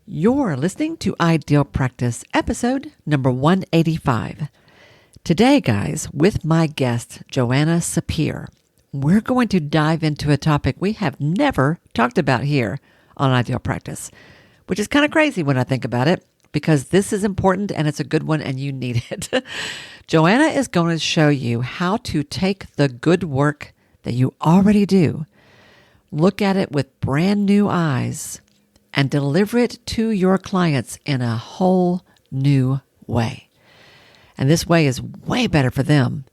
You're listening to Ideal Practice, episode number 185. Today, guys, with my guest, Joanna Sapir, we're going to dive into a topic we have never talked about here on Ideal Practice, which is kind of crazy when I think about it, because this is important and it's a good one and you need it. Joanna is going to show you how to take the good work that you already do, look at it with brand new eyes, and deliver it to your clients in a whole new way. And this way is way better for them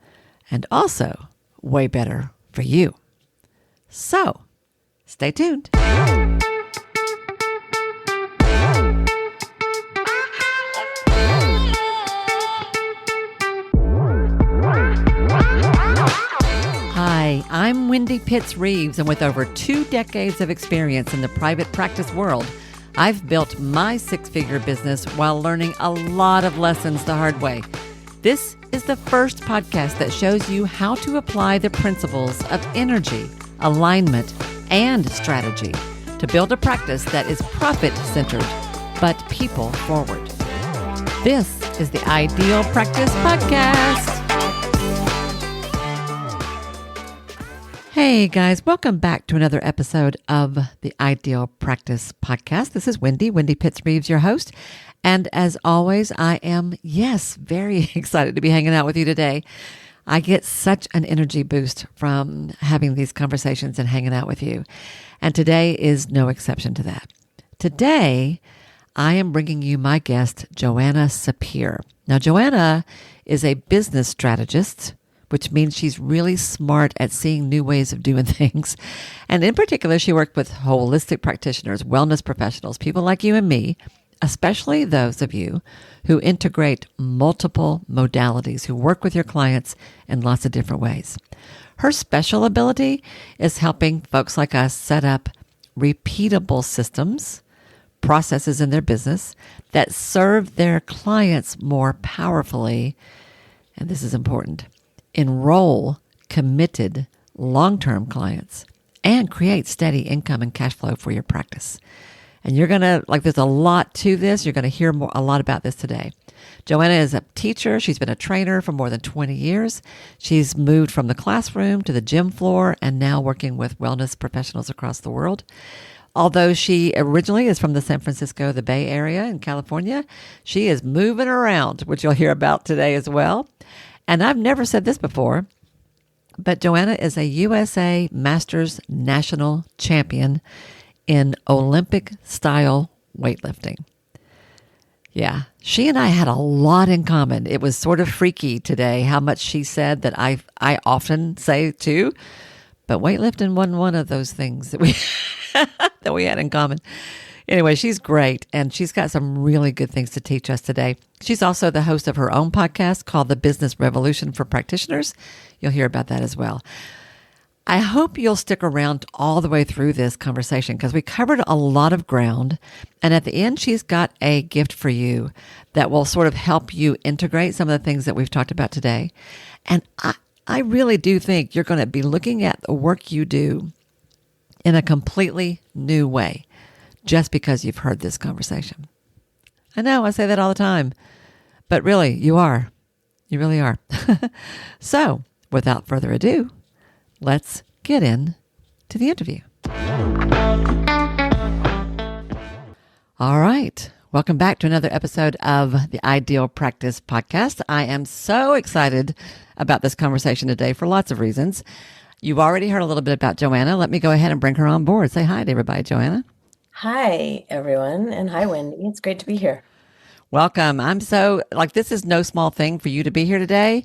and also way better for you. So, stay tuned. Hi, I'm Wendy Pitts-Reeves, and with over 2 decades of experience in the private practice world, I've built my 6-figure business while learning a lot of lessons the hard way. This is the first podcast that shows you how to apply the principles of energy, alignment, and strategy to build a practice that is profit-centered, but people-forward. This is the Ideal Practice Podcast. Hey guys, welcome back to another episode of the Ideal Practice Podcast. This is Wendy Pitts-Reeves, your host. And as always, I am, very excited to be hanging out with you today. I get such an energy boost from having these conversations and hanging out with you. And today is no exception to that. Today, I am bringing you my guest, Joanna Sapir. Now, Joanna is a business strategist, which means she's really smart at seeing new ways of doing things. And in particular, she worked with holistic practitioners, wellness professionals, people like you and me, especially those of you who integrate multiple modalities, who work with your clients in lots of different ways. Her special ability is helping folks like us set up repeatable systems, processes in their business that serve their clients more powerfully. And this is important. Enroll committed long-term clients and create steady income and cash flow for your practice. And you're going to, there's a lot to this. You're going to hear a lot about this today. Joanna is a teacher. She's been a trainer for more than 20 years. She's moved from the classroom to the gym floor and now working with wellness professionals across the world. Although she originally is from the San Francisco, the Bay Area in California, she is moving around, which you'll hear about today as well. And I've never said this before, but Joanna is a USA Masters National Champion in Olympic-style weightlifting. Yeah, she and I had a lot in common. It was sort of freaky today how much she said that I often say too, but weightlifting wasn't one of those things that we that we had in common. Anyway, she's great, and she's got some really good things to teach us today. She's also the host of her own podcast called The Business Revolution for Practitioners. You'll hear about that as well. I hope you'll stick around all the way through this conversation because we covered a lot of ground, and at the end, she's got a gift for you that will sort of help you integrate some of the things that we've talked about today. And I really do think you're going to be looking at the work you do in a completely new way, just because you've heard this conversation. I know, I say that all the time, but really, you are. You really are. So, without further ado, let's get in to the interview. All right. Welcome back to another episode of the Ideal Practice Podcast. I am so excited about this conversation today for lots of reasons. You've already heard a little bit about Joanna. Let me go ahead and bring her on board. Say hi to everybody, Joanna. Hi, everyone. And hi, Wendy. It's great to be here. Welcome. I'm so, this is no small thing for you to be here today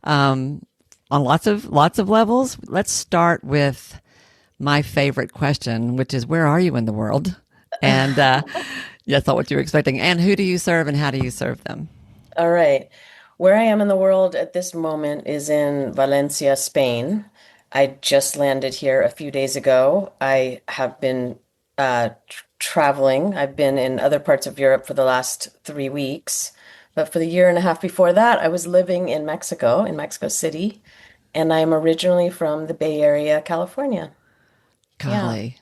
on lots of levels. Let's start with my favorite question, which is, where are you in the world? And that's not what you were expecting. And who do you serve and how do you serve them? All right. Where I am in the world at this moment is in Valencia, Spain. I just landed here a few days ago. I have been traveling. I've been in other parts of Europe for the last 3 weeks, but for the year and a half before that, I was living in Mexico City, and I'm originally from the Bay Area, California. Golly.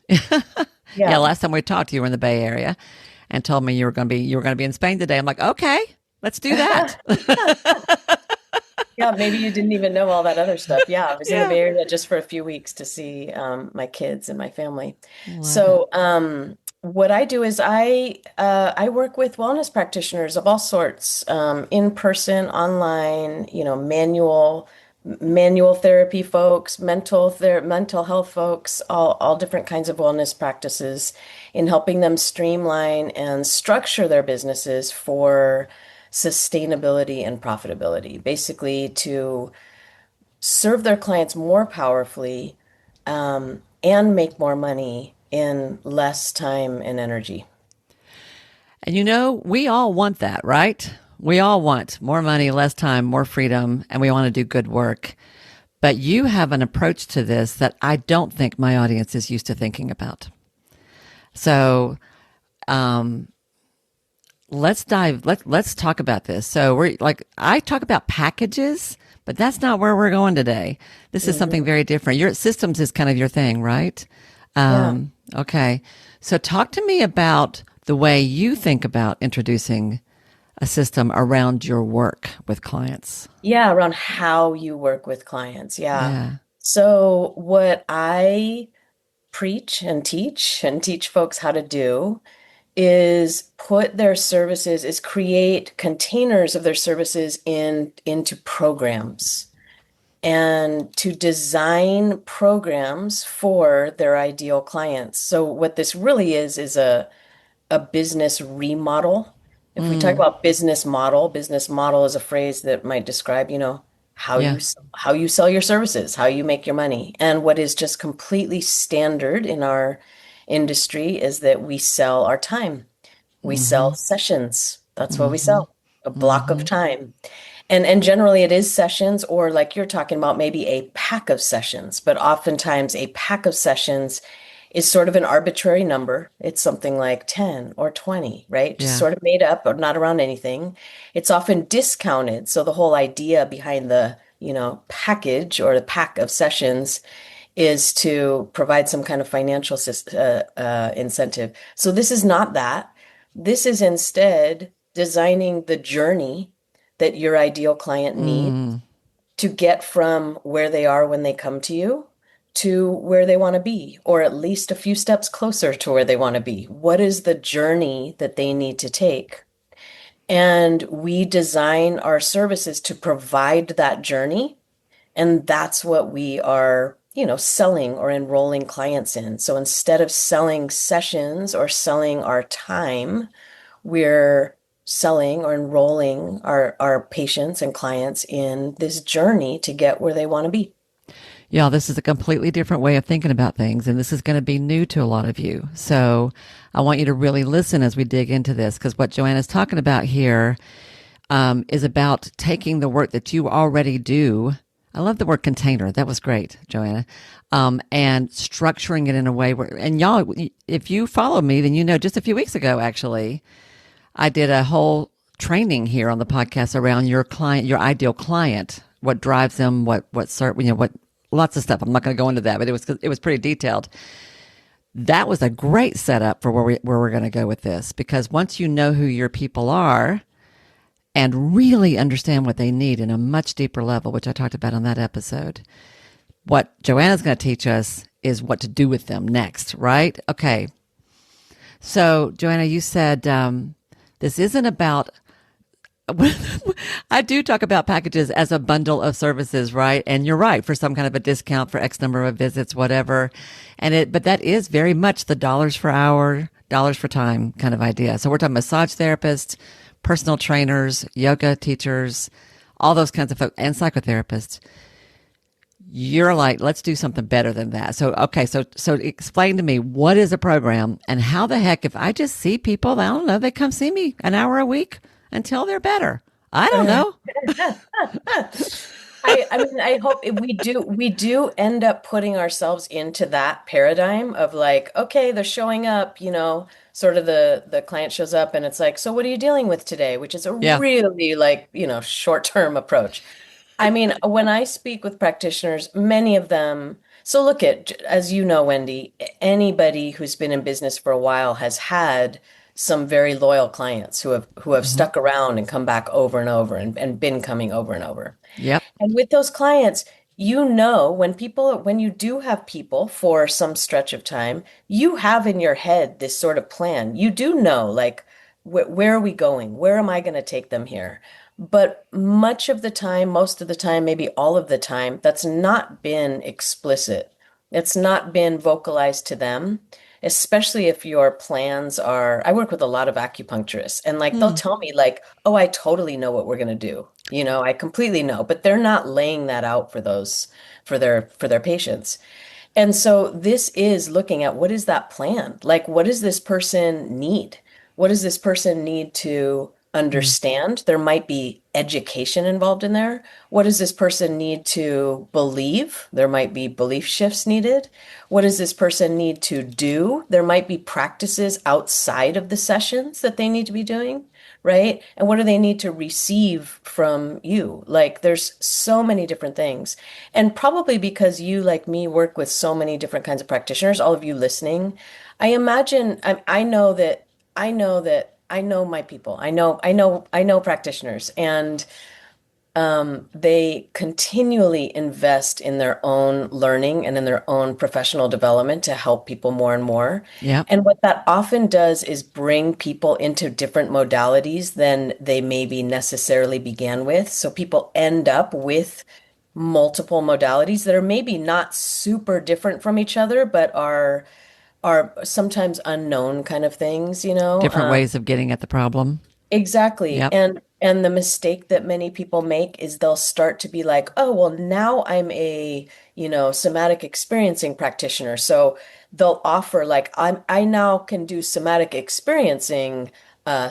Yeah. Last time we talked, you were in the Bay Area. and told me you were going to be in Spain today. I'm like, okay, let's do that. Yeah, maybe you didn't even know all that other stuff. Yeah, I was in the Yeah. Bay Area just for a few weeks to see my kids and my family. Love it. So, what I do is I work with wellness practitioners of all sorts, in person, online, manual therapy folks, mental health folks, all different kinds of wellness practices in helping them streamline and structure their businesses for sustainability and profitability, basically to serve their clients more powerfully, and make more money in less time and energy. And we all want that, right? We all want more money, less time, more freedom, and we want to do good work. But you have an approach to this that I don't think my audience is used to thinking about. So let's talk about this. So I talk about packages, but that's not where we're going today. This is something Mhm. very different. Your systems is kind of your thing, right? Yeah. Okay. So talk to me about the way you think about introducing a system around your work with clients. Yeah, around how you work with clients. Yeah. Yeah. So, what I preach and teach folks how to do is create containers of their services into programs and to design programs for their ideal clients. So what this really is a business remodel. If we talk Mm, about business model is a phrase that might describe, yeah. how you sell your services, how you make your money. And what is just completely standard in our industry is that we sell our time. We sell Mm-hmm. sessions. That's what we Mm-hmm. sell, a block of Mm-hmm. time. And generally it is sessions, or like you're talking about, maybe a pack of sessions, but oftentimes a pack of sessions is sort of an arbitrary number. It's something like 10 or 20, right? Just Yeah. sort of made up, but not around anything. It's often discounted. So the whole idea behind the, package or the pack of sessions is to provide some kind of financial incentive. So this is not that. This is instead designing the journey that your ideal client needs Mm. to get from where they are when they come to you to where they want to be, or at least a few steps closer to where they want to be. What is the journey that they need to take? And we design our services to provide that journey. And that's what we are, selling or enrolling clients in. So instead of selling sessions or selling our time, we're selling or enrolling our patients and clients in this journey to get where they want to be. Yeah, this is a completely different way of thinking about things, and this is going to be new to a lot of you. So I want you to really listen as we dig into this, because what Joanna's talking about here is about taking the work that you already do. I love the word container. That was great, Joanna. And structuring it in a way where, and y'all, if you follow me, then you know just a few weeks ago, actually, I did a whole training here on the podcast around your client, your ideal client, what drives them, what lots of stuff. I'm not going to go into that, but it was pretty detailed. That was a great setup for where we're going to go with this, because once you know who your people are and really understand what they need in a much deeper level, which I talked about on that episode, what Joanna's going to teach us is what to do with them next, right? Okay. So, Joanna, you said this isn't about. I do talk about packages as a bundle of services, right? And you're right, for some kind of a discount for X number of visits, whatever. But that is very much the dollars per hour, dollars for time kind of idea. So we're talking massage therapists, personal trainers, yoga teachers, all those kinds of folks, and psychotherapists. You're like, let's do something better than that. So, okay. So explain to me, what is a program, and how the heck, if I just see people, I don't know, they come see me an hour a week until they're better. I don't know. I mean, I hope we do end up putting ourselves into that paradigm of like, okay, they're showing up, sort of the client shows up and it's like, so what are you dealing with today? Which is a Yeah. really, like, short-term approach. I mean, when I speak with practitioners, many of them, so as you know, Wendy, anybody who's been in business for a while has had some very loyal clients who have stuck around and come back over and over and been coming over and over. Yep. And with those clients, when you do have people for some stretch of time, you have in your head this sort of plan. You do know, like, where are we going? Where am I going to take them here? But much of the time, most of the time, maybe all of the time, that's not been explicit. It's not been vocalized to them, especially if your plans are. I work with a lot of acupuncturists, and like they'll Hmm. tell me, like, oh, I totally know what we're going to do. I completely know, but they're not laying that out for their patients. And so this is looking at what is that plan? Like, what does this person need? What does this person need to Hmm. understand? There might be education involved in there. What does this person need to believe? There might be belief shifts needed. What does this person need to do? There might be practices outside of the sessions that they need to be doing, right? And what do they need to receive from you? Like, there's so many different things. And probably because you, like me, work with so many different kinds of practitioners, all of you listening, I imagine I know my people. I know practitioners, and they continually invest in their own learning and in their own professional development to help people more and more. Yep. And what that often does is bring people into different modalities than they maybe necessarily began with. So people end up with multiple modalities that are maybe not super different from each other, but are sometimes unknown kind of things, you know? Different ways of getting at the problem. Exactly. Yep. And the mistake that many people make is they'll start to be like, "Oh, well, now I'm a, somatic experiencing practitioner." So they'll offer like I now can do somatic experiencing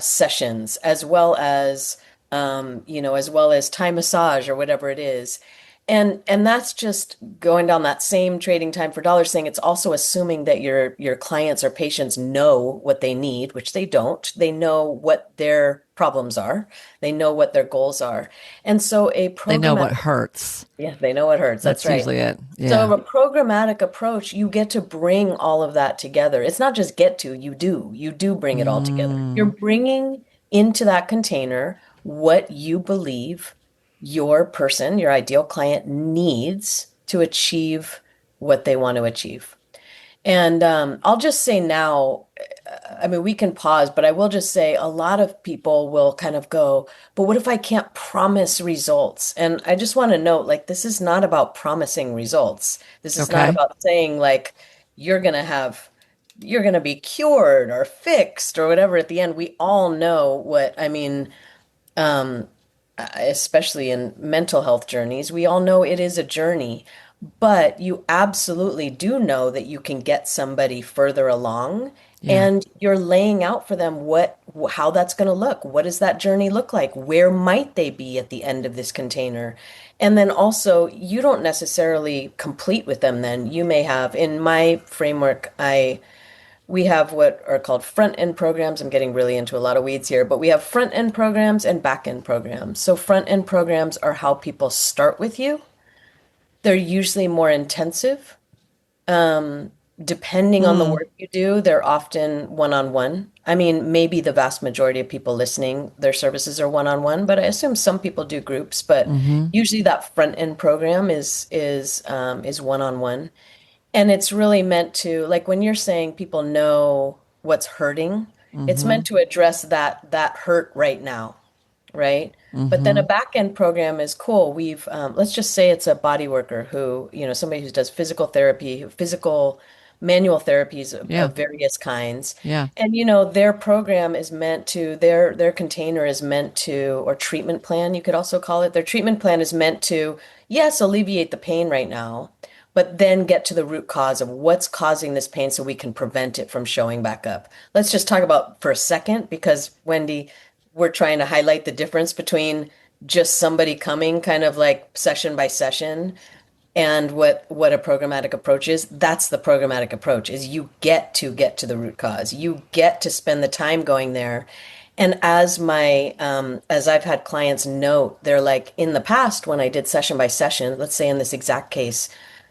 sessions as well as Thai massage or whatever it is. And that's just going down that same trading time for dollars thing. It's also assuming that your clients or patients know what they need, which they don't. They know what their problems are. They know what their goals are. And so They know what hurts. yeah, they know what hurts. That's That's right. usually it. So Yeah. a programmatic approach, you get to bring all of that together. It's not just get to, you do. You do bring it all together. You're Mm. bringing into that container what you believe your person, your ideal client needs to achieve what they want to achieve. And I'll just say now, I mean, we can pause, but I will just say a lot of people will kind of go, but what if I can't promise results? And I just want to note, like, this is not about promising results. This is not Okay. about saying, like, you're going to have, you're going to be cured or fixed or whatever at the end. We all know what, I mean, um, especially in mental health journeys, we all know it is a journey, but you absolutely do know that you can get somebody further along Yeah. and you're laying out for them how that's going to look. What does that journey look like? Where might they be at the end of this container? And then also, you don't necessarily complete with them then. You may have, in my framework, we have what are called front end programs. I'm getting really into a lot of weeds here, but we have front end programs and back end programs. So, front end programs are how people start with you. They're usually more intensive. Um, Depending on the Hmm. work you do, they're often one-on-one. I mean, maybe the vast majority of people listening, their services are one-on-one, but I assume some people do groups. But Mm-hmm. usually that front end program is one-on-one. And it's really meant to, like when you're saying people know what's hurting, it's Mm-hmm. meant to address that hurt right now, right? But then a Mm-hmm. back end program is cool. Let's just say it's a body worker somebody who does physical therapy, physical manual therapies Yeah. of various kinds. Yeah. And their program is meant to, their container is meant to, or treatment plan, you could also call it. Their treatment plan is meant to, yes, alleviate the pain right now, but then get to the root cause of what's causing this pain so we can prevent it from showing back up. Let's just talk about for a second, because Wendy, we're trying to highlight the difference between just somebody coming kind of like session by session and what a programmatic approach is. That's the programmatic approach, is you get to the root cause. You get to spend the time going there. And as I've had clients note, they're like, in the past when I did session by session, let's say in this exact case,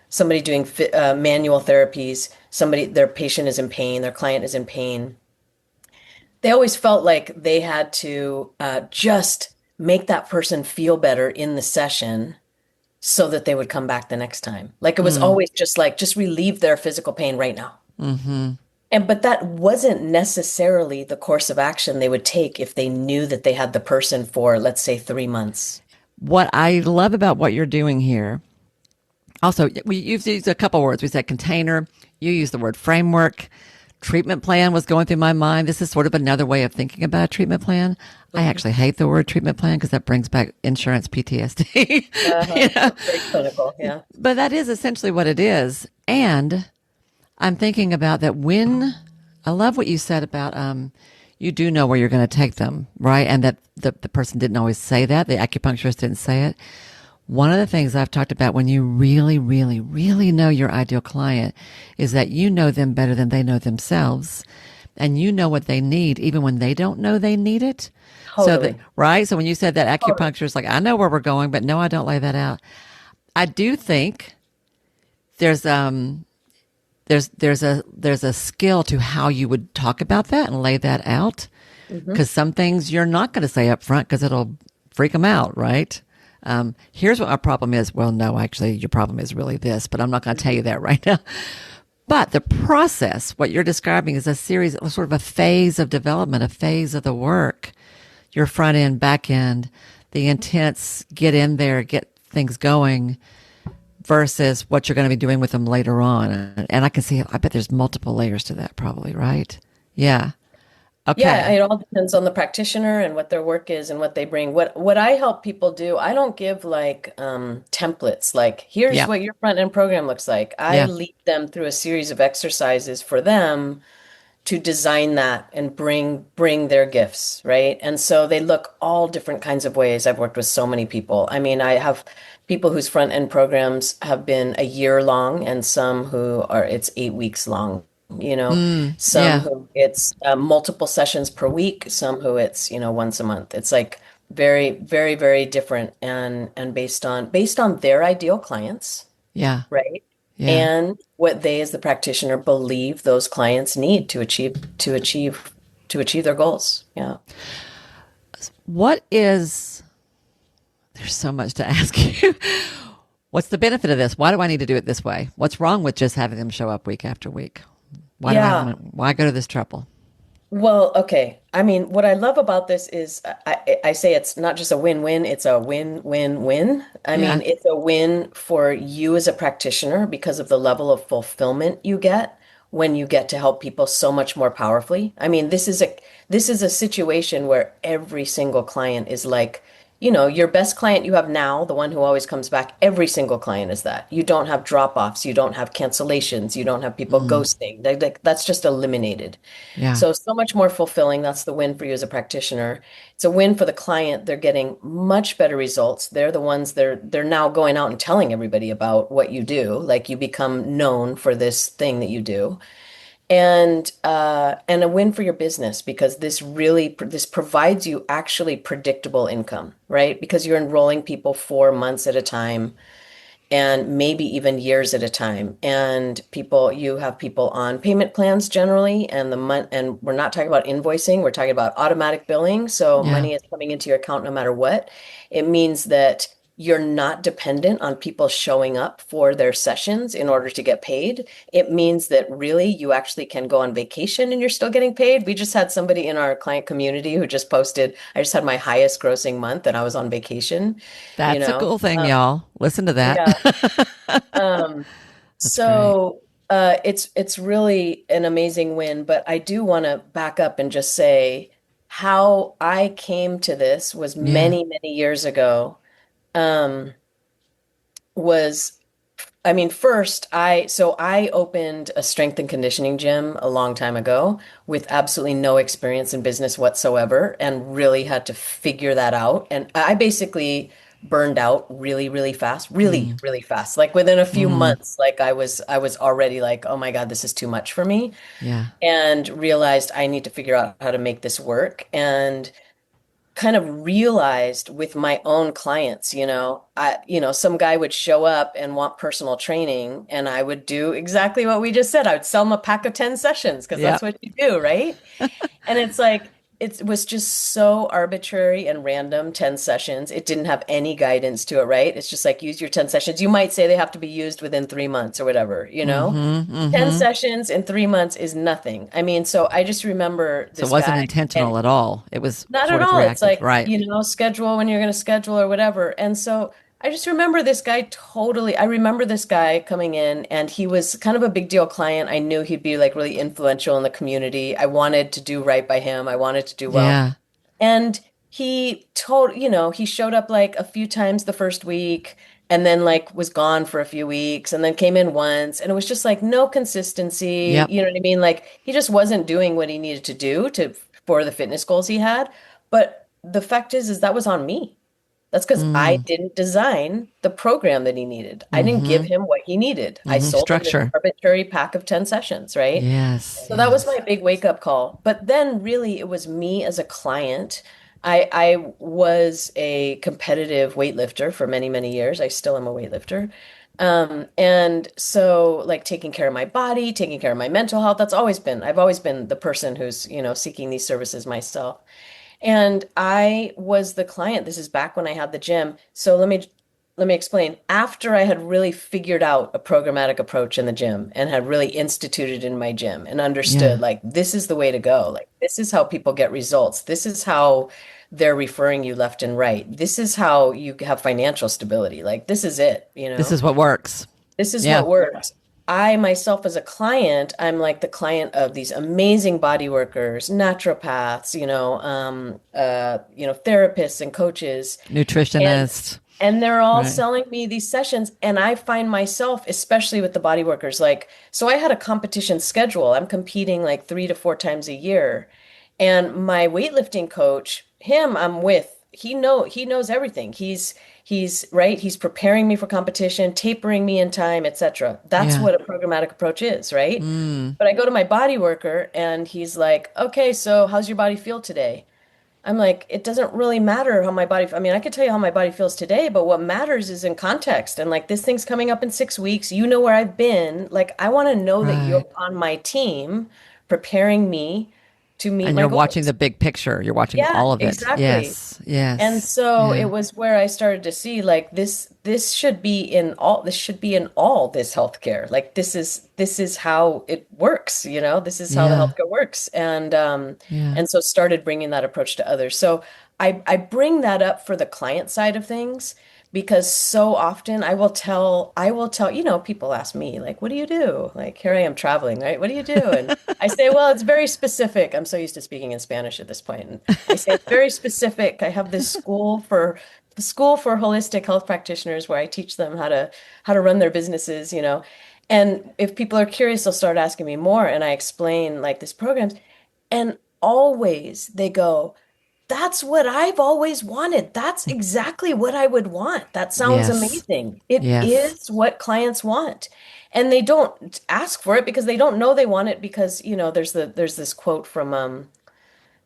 somebody doing manual therapies, their patient is in pain, their client is in pain, they always felt like they had to just make that person feel better in the session so that they would come back the next time. Like it was Mm, always just like, just relieve their physical pain right now. hmm. And but that wasn't necessarily the course of action they would take if they knew that they had the person for, let's say, 3 months. What I love about what you're doing here, also, we used a couple words. We said container. You used the word framework. Treatment plan was going through my mind. This is sort of another way of thinking about a treatment plan. I Mhm. actually hate the word treatment plan because that brings back insurance PTSD. Uh-huh. You know? Very clinical, yeah. But that is essentially what it is. And I'm thinking about that when I love what you said about you do know where you're going to take them, right? And that the person didn't always say that. The acupuncturist didn't say it. One of the things I've talked about when you really, really, really know your ideal client is that you know them better than they know themselves. And you know what they need, even when they don't know they need it. So that, Totally. right? So when you said that Totally. acupuncture is like, I know where we're going, but no, I don't lay that out. I do think there's there's a skill to how you would talk about that and lay that out Hmm. because some things you're not going to say up front because it'll freak them out, right? Here's what our problem is. Well, no, actually, your problem is really this, but I'm not going to tell you that right now. But the process, what you're describing, is a series, sort of a phase of development, a phase of the work. Your front end, back end, the intense get in there, get things going versus what you're going to be doing with them later on. And I can see, I bet there's multiple layers to that, probably, right? Yeah. Yeah, Okay. it all depends on the practitioner and what their work is and what they bring. What I help people do, I don't give like templates like here's Yeah. what your front end program looks like. I Yeah. lead them through a series of exercises for them to design that and bring their gifts, right? And so they look all different kinds of ways. I've worked with so many people. I mean, I have people whose front end programs have been a year long and some who are it's 8 weeks long, you know, Mm, some yeah. who it's multiple sessions per week, some who it's, once a month. It's like very, very, very different and based on their ideal clients, Yeah. right? Yeah. And what they as the practitioner believe those clients need to achieve their goals. Yeah. What is, there's so much to ask you. What's the benefit of this? Why do I need to do it this way? What's wrong with just having them show up week after week? Why do I want Yeah. to, why go to this trouble? Well, okay. I mean, what I love about this is I say it's not just a win-win, it's a win-win-win. I Yeah. mean, it's a win for you as a practitioner because of the level of fulfillment you get when you get to help people so much more powerfully. I mean, this is a situation where every single client is like, your best client you have now, the one who always comes back, every single client is that. You don't have drop-offs, you don't have cancellations, you don't have people Mm, ghosting. That's just eliminated. yeah. So much more fulfilling. That's the win for you as a practitioner. It's a win for the client. They're getting much better results. They're the ones they're now going out and telling everybody about what you do. Like you become known for this thing that you do. And a win for your business because this provides you actually predictable income, right? Because you're enrolling people for months at a time and maybe even years at a time. And you have people on payment plans generally, and and we're not talking about invoicing, we're talking about automatic billing. So Yeah. money is coming into your account no matter what. It means that you're not dependent on people showing up for their sessions in order to get paid. It means that really you actually can go on vacation and you're still getting paid. We just had somebody in our client community who just posted, I just had my highest grossing month and I was on vacation, you That's a know. cool thing, y'all. Listen to that. Yeah. Um, That's great. so it's really an amazing win, but I do want to back up and just say how I came to this was Yeah. many, many years ago. Um, was I mean, first, I opened a strength and conditioning gym a long time ago with absolutely no experience in business whatsoever and really had to figure that out. And I basically burned out really, really fast, really, Mm, really fast. Like within a few mm, months, like I was already like, oh my God, this is too much for me, yeah. and realized I need to figure out how to make this work. And kind of realized with my own clients, some guy would show up and want personal training, and I would do exactly what we just said. I would sell him a pack of 10 sessions because Yeah. that's what you do, right? And it's like, it was just so arbitrary and random, 10 sessions. It didn't have any guidance to it, right? It's just like, use your 10 sessions. You might say they have to be used within 3 months or whatever, 10 Mm-hmm. sessions in 3 months is nothing. I mean, so I just remember So it this wasn't guy, and intentional at all. It was not sort at of all. It's reactive. like, Right. schedule when you're going to schedule or whatever. And so I just remember this guy totally. I remember this guy coming in, and he was kind of a big deal client. I knew he'd be like really influential in the community. I wanted to do right by him. I wanted to do well. Yeah. And he showed up like a few times the first week, and then like was gone for a few weeks, and then came in once, and it was just like no consistency. Yep. You know what I mean? Like he just wasn't doing what he needed to do for the fitness goals he had. But the fact is that was on me. That's because I Mm. didn't design the program that he needed. I didn't give Mm-hmm. him what he needed. I Mm-hmm. sold him this Structure. arbitrary pack of 10 sessions, right? Yes. So that was my Yes. big wake up call. But then really it was me as a client. I was a competitive weightlifter for many, many years. I still am a weightlifter. And so like taking care of my body, taking care of my mental health, I've always been the person who's, seeking these services myself. And I was the client. This is back when I had the gym. So let me explain. After I had really figured out a programmatic approach in the gym and had really instituted in my gym and understood Yeah. like this is the way to go. Like this is how people get results. This is how they're referring you left and right. This is how you have financial stability. Like this is it, you This know? is what works. This is Yeah. what works. I myself as a client, I'm like the client of these amazing body workers, naturopaths, therapists and coaches. And Nutritionist. and they're all Right. selling me these sessions, and I find myself, especially with the body workers, like, so I had a competition schedule. I'm competing like 3 to 4 times a year. And my weightlifting coach, him, I'm with, he knows everything. He's right, he's preparing me for competition, tapering me in time, etc. That's Yeah. what a programmatic approach is, right? Mm. But I go to my body worker and he's like, "Okay, so how's your body feel today?" I'm like, it doesn't really matter how my body, I mean, I could tell you how my body feels today, but what matters is in context. And like, this thing's coming up in 6 weeks. You know where I've been. Like, I want to know that you're Right. on my team preparing me to meet And my you're watching the goals. big picture. You're watching Yeah, all of it. exactly. Yes. And Yes. so it Yeah. was where I started to see like this should be in all this healthcare. Like this is how it works, this is how the Yeah. healthcare works. And Yeah. and so started bringing that approach to others. So I bring that up for the client side of things because so often I will tell, people ask me like, what do you do? Like here I am traveling, right? What do you do? And I say, well, it's very specific. I'm so used to speaking in Spanish at this point. And I say it's very specific. I have this school for holistic health practitioners where I teach them how to run their businesses. And if people are curious, they'll start asking me more. And I explain like this programs. And always they go, that's what I've always wanted. That's exactly what I would want. That sounds Yes. amazing. It Yes. is what clients want. And they don't ask for it because they don't know they want it because, there's this quote from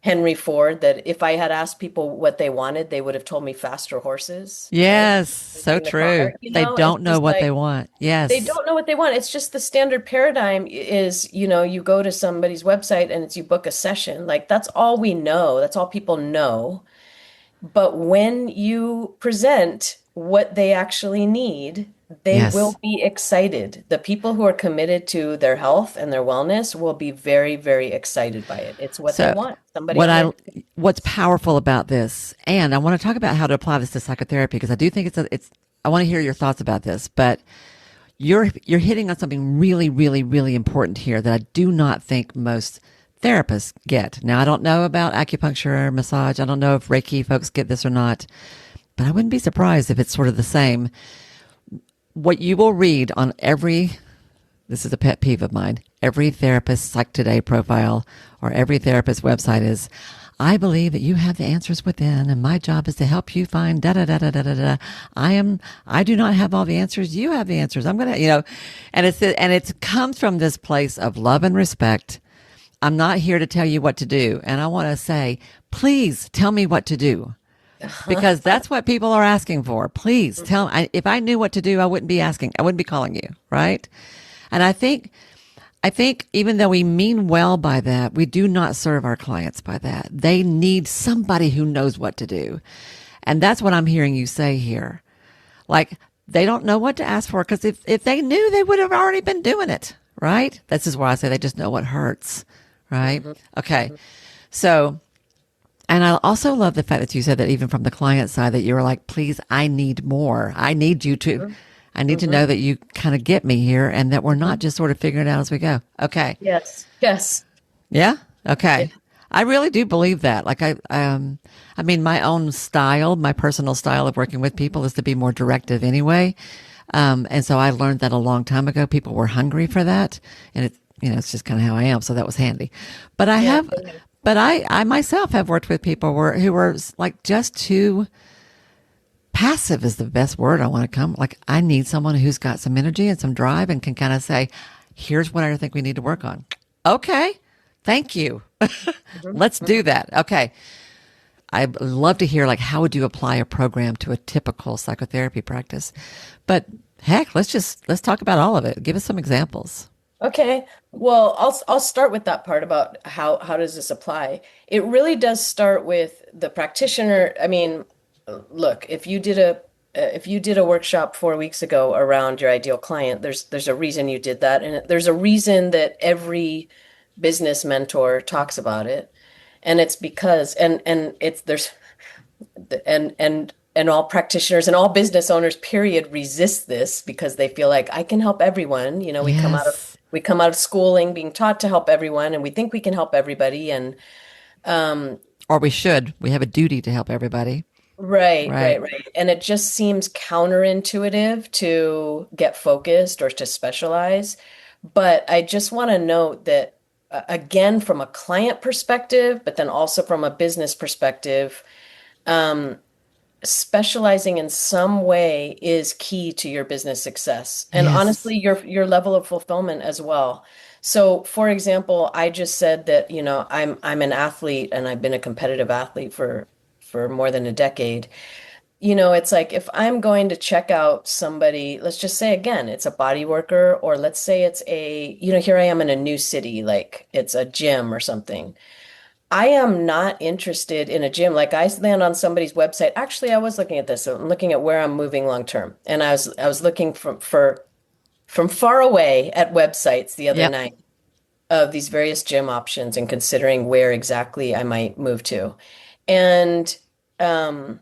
Henry Ford that if I had asked people what they wanted, they would have told me faster horses, right? Yes. So In the true. car, They it's don't know just what they like want. they Yes. don't know what they want. It's just the standard paradigm is, you go to somebody's website and it's you book a session. Like that's all we know. That's all people know. But when you present what they actually need, they will Yes. be excited. The people who are committed to their health and their wellness will be very, very excited by it. It's what they So want. Somebody what on their I what's powerful about this, and I want to talk about how to apply this to psychotherapy because I do think it's I want to hear your thoughts about this, but you're hitting on something really, really, really important here that I do not think most therapists get. Now, I don't know about acupuncture or massage. I don't know if Reiki folks get this or not, but I wouldn't be surprised if it's sort of the same. What you will read on this is a pet peeve of mine, every therapist Psych Today profile or every therapist website is, I believe that you have the answers within, and my job is to help you find da da da da da da da. I do not have all the answers. You have the answers. I'm gonna, and it comes from this place of love and respect, I'm not here to tell you what to do. And I want to say, please tell me what to do, because that's what people are asking for. Please tell me. If I knew what to do, I wouldn't be asking. I wouldn't be calling you. Right. And I think even though we mean well by that, we do not serve our clients by that. They need somebody who knows what to do. And that's what I'm hearing you say here. Like, they don't know what to ask for, because if they knew, they would have already been doing it, right? This is where I say they just know what hurts, right? Mm-hmm. Okay. So, and I also love the fact that you said that even from the client side, that you were like, please, I need more. I need you to, I need to know that you kind of get me here, and that we're not just sort of figuring it out as we go. Okay. Yes. Yes. Yeah. Okay. Yeah. I really do believe that. Like I mean, my own style, my personal style of working with people is to be more directive anyway. And so I learned that a long time ago. People were hungry for that, and it's just kind of how I am. So that was handy. But I myself have worked with people who were like just too passive is the best word I want to come. Like, I need someone who's got some energy and some drive and can kind of say, here's what I think we need to work on. Okay. Thank you. Let's do that. Okay. I'd love to hear, like, how would you apply a program to a typical psychotherapy practice? But heck, let's talk about all of it. Give us some examples. Okay. Well, I'll start with that part about how does this apply? It really does start with the practitioner. I mean, look, if you did a workshop 4 weeks ago around your ideal client, there's a reason you did that, and there's a reason that every business mentor talks about it, and it's because and all practitioners and all business owners period resist this, because they feel like, I can help everyone. You know, we come out of schooling being taught to help everyone, and we think we can help everybody, and or we have a duty to help everybody. Right. And it just seems counterintuitive to get focused or to specialize. But I just want to note that, again, from a client perspective, but then also from a business perspective, specializing in some way is key to your business success, and honestly, your level of fulfillment as well. So, for example, I just said that, I'm an athlete, and I've been a competitive athlete for more than a decade. It's like, if I'm going to check out somebody, let's just say, again, it's a body worker, or let's say it's here I am in a new city, like it's a gym or something. I am not interested in a gym. Like, I land on somebody's website. Actually, I was looking at this. I'm looking at where I'm moving long term. And I was looking from far away at websites the other night of these various gym options, and considering where exactly I might move to. And I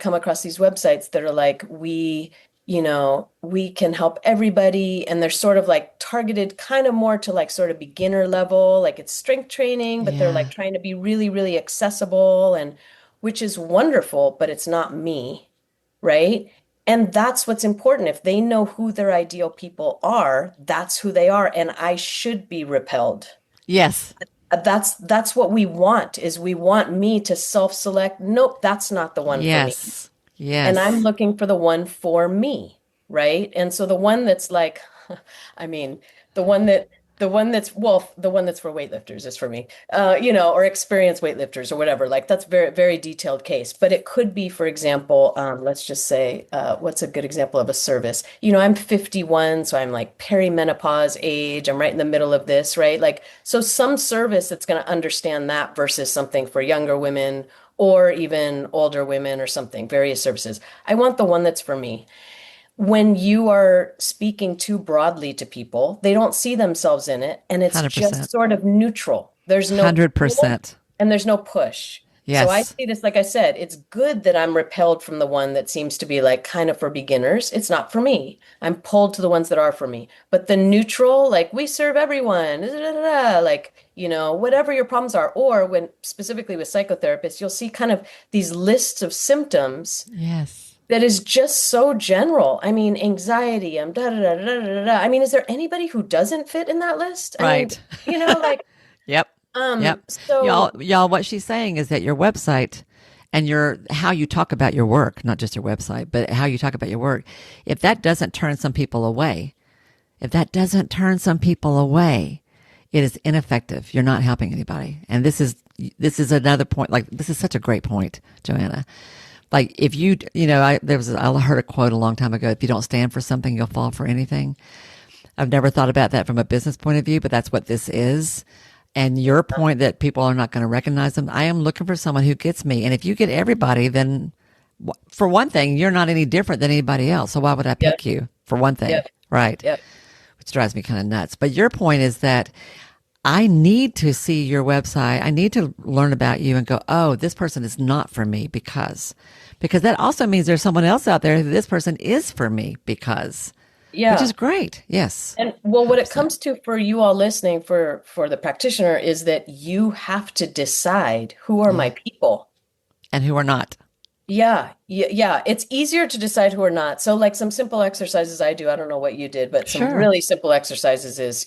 come across these websites that are like, we can help everybody. And they're sort of like targeted kind of more to like sort of beginner level, like it's strength training, but they're like trying to be really, really accessible, and which is wonderful, but it's not me. Right. And that's what's important. If they know who their ideal people are, that's who they are. And I should be repelled. Yes. That's what we want, is we want me to self-select. Nope, that's not the one for me. Yes. And I'm looking for the one for me, right? And so the one that's like, I mean, the one that's for weightlifters is for me, or experienced weightlifters or whatever. Like, that's very, very detailed case. But it could be, for example, let's just say, what's a good example of a service? I'm 51, so I'm like perimenopause age. I'm right in the middle of this, right? Like, so some service that's going to understand that versus something for younger women or even older women or something, various services. I want the one that's for me. When you are speaking too broadly to people, they don't see themselves in it, and it's 100%. Just sort of neutral. There's no 100%, and there's no push. Yes. So I see this, like I said, it's good that I'm repelled from the one that seems to be like kind of for beginners. It's not for me. I'm pulled to the ones that are for me. But the neutral, like, we serve everyone, like, whatever your problems are, or when specifically with psychotherapists, you'll see kind of these lists of symptoms. Yes. That is just so general. I mean, anxiety, I mean, is there anybody who doesn't fit in that list? Right. I mean, like, Yep. So y'all, what she's saying is that your website and how you talk about your work, not just your website, but how you talk about your work, if that doesn't turn some people away, it is ineffective. You're not helping anybody. And this is another point. Like, this is such a great point, Joanna. Like, if you, I heard a quote a long time ago: if you don't stand for something, you'll fall for anything. I've never thought about that from a business point of view, but that's what this is. And your point that people are not going to recognize them, I am looking for someone who gets me. And if you get everybody, then for one thing, you're not any different than anybody else. So why would I Yep. pick you for one thing? Yep. Right. Yep. Which drives me kind of nuts. But your point is that I need to see your website. I need to learn about you and go, oh, this person is not for me because that also means there's someone else out there who this person is for me because, which is Yeah. great. Yes. And well, what it 100%. comes to for you all listening, for the practitioner, is that you have to decide who are my Yeah. people. And who are not. Yeah, yeah. It's easier to decide who are not. So, like some simple exercises I do, I don't know what you did, but some Sure. really simple exercises is,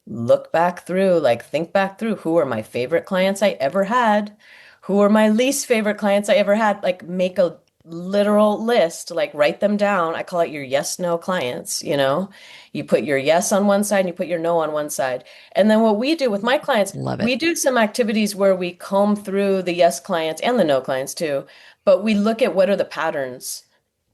look back through, like think back through who are my favorite clients I ever had, who are my least favorite clients I ever had. Like make a literal list, like write them down. I call it your yes, no clients, You put your yes on one side and you put your no on one side. And then what we do with my clients, Love it. we do some activities where we comb through the yes clients and the no clients too, but we look at what are the patterns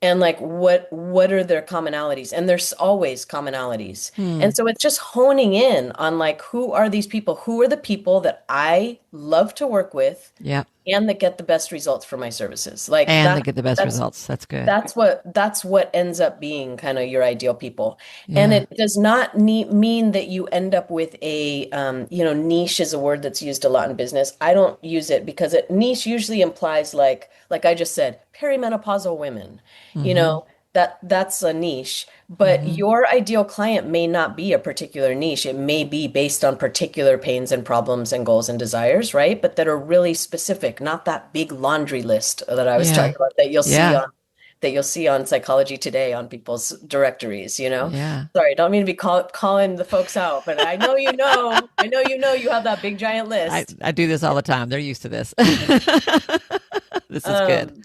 and like what are their commonalities, and there's always commonalities. Hmm. And so it's just honing in on like who are these people, who are the people that I love to work with Yeah. and that get the best results for my services. Like And they that get the best that's results. That's good. that's what ends up being kind of your ideal people. And Yeah. it does not mean that you end up with a niche is a word that's used a lot in business. I don't use it because niche usually implies like I just said, perimenopausal women. You Mm-hmm. know, that's a niche, but Mm-hmm. your ideal client may not be a particular niche. It may be based on particular pains and problems and goals and desires, right? But that are really specific, not that big laundry list that I was Yeah. talking about Yeah. that you'll see on Psychology Today on people's directories. Yeah. Sorry, don't mean to be calling the folks out, but I know you have that big giant I, list. I do this all the time. They're used to this. This is good. Um,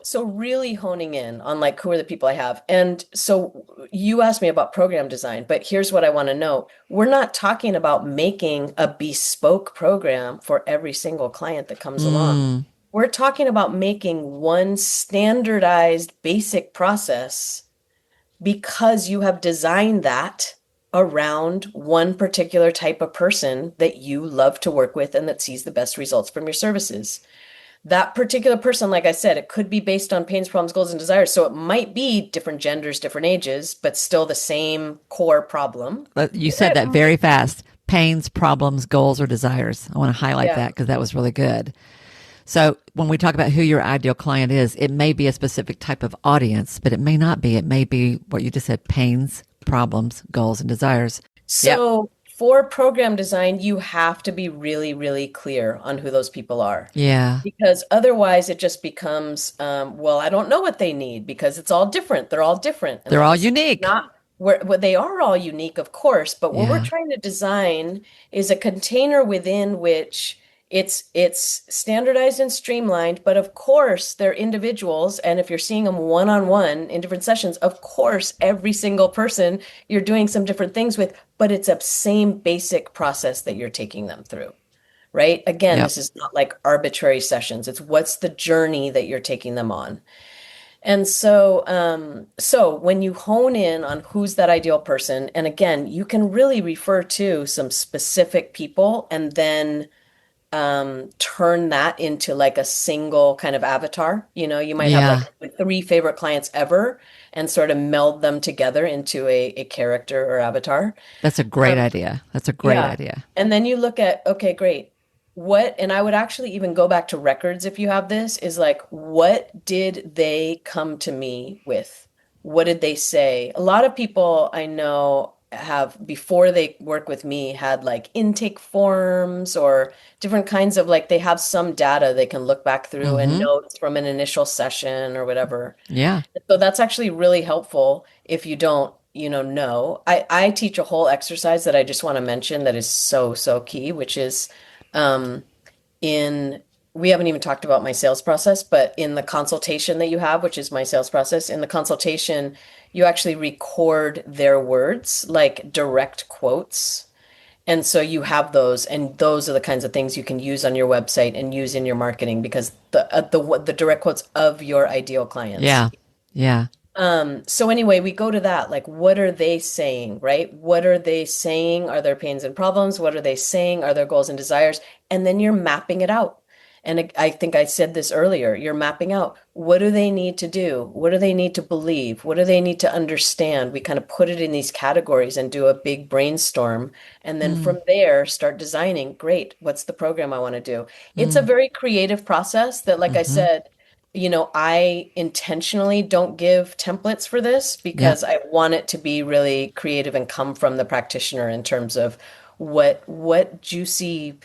so really honing in on like who are the people I have. And so you asked me about program design, but here's what I want to know. We're not talking about making a bespoke program for every single client that comes along. Mm. We're talking about making one standardized basic process because you have designed that around one particular type of person that you love to work with and that sees the best results from your services. That particular person, like I said, it could be based on pains, problems, goals, and desires. So it might be different genders, different ages, but still the same core problem. But you Or said that very fast. Pains, problems, goals, or desires. I want to highlight yeah, that because that was really good. So when we talk about who your ideal client is, it may be a specific type of audience, but it may not be. It may be what you just said: pains, problems, goals, and desires. Yep. so for program design, you have to be really, really clear on who those people are. Yeah. Because otherwise it just becomes, well, I don't know what they need because it's all different. They're all different. And They're like I all said, unique. not where they are all unique, of course, but what we're Yeah. trying to design is a container within which it's standardized and streamlined, but of course they're individuals. And if you're seeing them one-on-one in different sessions, of course, every single person you're doing some different things with, but it's a same basic process that you're taking them through, right? Again, Yep. this is not like arbitrary sessions. It's what's the journey that you're taking them on. And so when you hone in on who's that ideal person, and again, you can really refer to some specific people and then turn that into like a single kind of avatar. You might have like Yeah. three favorite clients ever and sort of meld them together into a character or avatar. That's a great Um, idea. That's a great yeah. idea. And then you look at, okay, great. And I would actually even go back to records if you have this, is like, what did they come to me with? What did they say? A lot of people I know have, before they work with me, had like intake forms or different kinds of like, they have some data they can look back through and Mm-hmm. notes from an initial session or whatever. Yeah. So that's actually really helpful if you don't, know. I teach a whole exercise that I just want to mention that is so, so key, which is um, in, we haven't even talked about my sales process, but in the consultation that you have, which is my sales process, in the consultation, you actually record their words, like direct quotes. And so you have those, and those are the kinds of things you can use on your website and use in your marketing because the direct quotes of your ideal clients. Yeah. Yeah. So anyway, we go to that. Like, what are they saying, right? What are they saying are their pains and problems? What are they saying are their goals and desires? And then you're mapping it out. And I think I said this earlier. You're mapping out what do they need to do? What do they need to believe? What do they need to understand? We kind of put it in these categories and do a big brainstorm. And then Mm, from there, start designing. Great. What's the program I want to do? It's a mm, very creative process that, like I mm-hmm. said, I intentionally don't give templates for this Yep. because I want it to be really creative and come from the practitioner in terms of what juiciness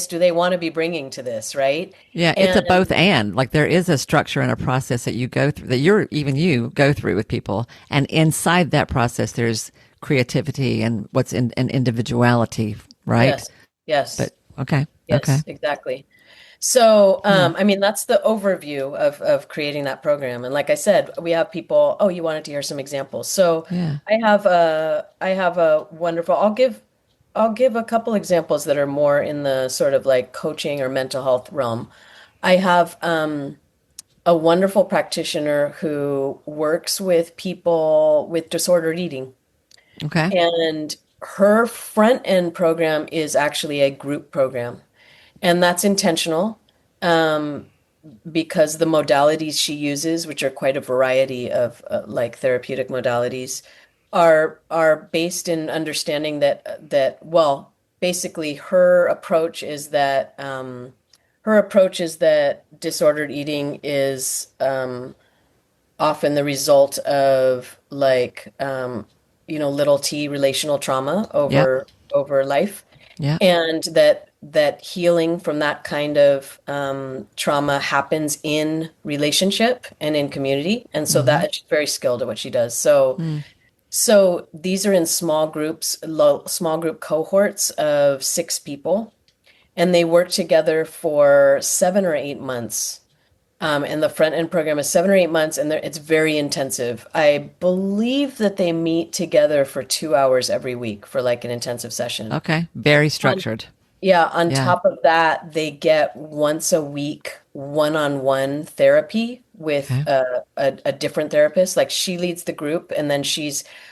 do they want to be bringing to this, right? Yeah, it's a both And and. Like there is a structure and a process that you go through that you go through with people, and inside that process, there's creativity and what's in and individuality, right? yes, yes, But okay, okay, yes, exactly. So, hmm, I mean, that's the overview of creating that program. And like I said, we have people, oh, you wanted to hear some examples. So yeah, I have a wonderful, I'll give a couple examples that are more in the sort of like coaching or mental health realm. I have a wonderful practitioner who works with people with disordered eating. okay, And her front end program is actually a group program. And that's intentional. Um, because the modalities she uses, which are quite a variety of like therapeutic modalities, are based in understanding that basically her approach is that disordered eating is often the result of like little t relational trauma yep, over life, yep, and that healing from that kind of trauma happens in relationship and in community. And so mm-hmm, that she's very skilled at what she does. So these are in small groups, small group cohorts of 6 people, and they work together for 7 or 8 months. And the front end program is 7 or 8 months, and it's very intensive. I believe that they meet together for 2 hours every week for like an intensive session. okay. Very On structured. Yeah, on Yeah, top of that, they get once a week one-on-one therapy with okay, a different therapist. Like she leads the group, and then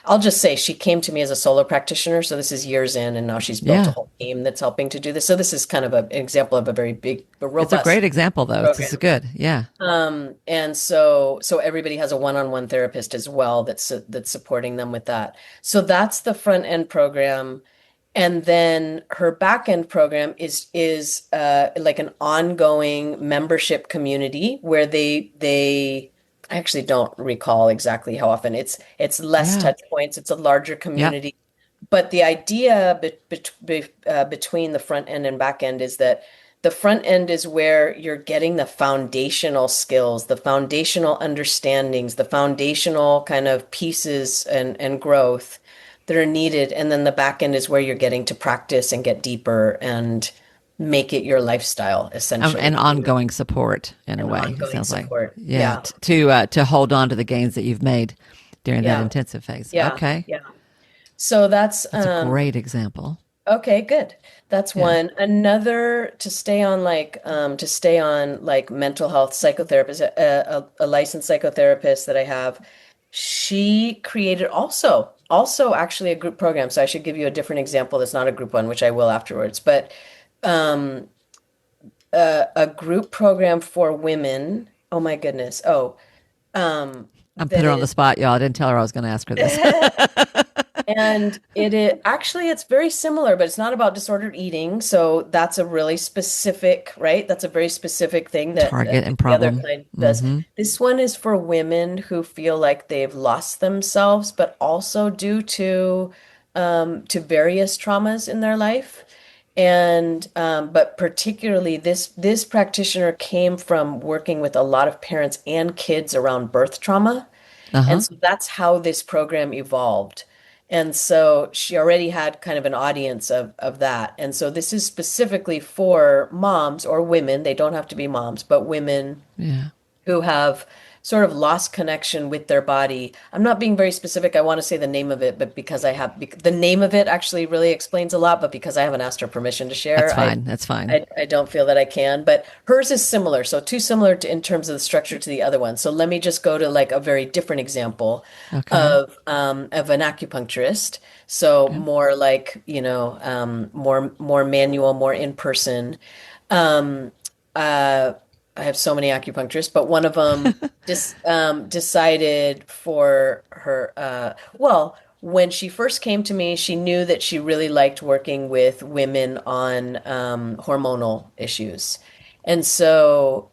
I'll just say she came to me as a solo practitioner. So this is years in, and now she's built a yeah. whole team that's helping to do this. So this is kind of an example of a very big, a It's a robust great example, though. This is program. good. Yeah. And so everybody has a one-on-one therapist as well that's supporting them with that. So that's the front end program. And then her back end program is like an ongoing membership community where they I actually don't recall exactly how often. It's less Yeah. touch points, it's a larger Yep. community. But the idea between the front end and back end is that the front end is where you're getting the foundational skills, the foundational understandings, the foundational kind of pieces and growth that are needed. And then the back end is where you're getting to practice and get deeper and make it your lifestyle, And essentially, ongoing support in a and way. It ongoing sounds like. support. Yeah. Yeah. To hold on to the gains that you've made during that Yeah. intensive phase. Yeah. Okay. Yeah. So that's That's a great example. okay, good. That's Yeah. one. Another to stay on like mental health psychotherapist, a licensed psychotherapist that I have. She created also actually a group program. So I should give you a different example that's not a group one, which I will afterwards. But um, a group program for women. Oh my goodness. Oh, I'm put that her on the is. spot, y'all. I didn't tell her I was going to ask her this. And it's very similar, but it's not about disordered eating. So that's a really specific, right? That's a very specific thing that Target and the other problem. client does. Mm-hmm. This one is for women who feel like they've lost themselves, but also due to various traumas in their life. And but particularly this practitioner came from working with a lot of parents and kids around birth trauma. And Uh-huh. so that's how this program evolved. And so she already had kind of an audience of that. And so this is specifically for moms or women, they don't have to be moms, but women Yeah. who have sort of lost connection with their body. I'm not being very specific. I want to say the name of it, but because the name of it actually really explains a lot, but because I haven't asked her permission to That's share, fine. That's fine. I don't feel that I can. But hers is similar, so too similar to, in terms of the structure to the other one. So let me just go to like a very different example Okay. of an acupuncturist. So Okay. more like, more manual, more in person. Um, uh, I have so many acupuncturists, but one of them decided for her, when she first came to me, she knew that she really liked working with women on hormonal issues. And so,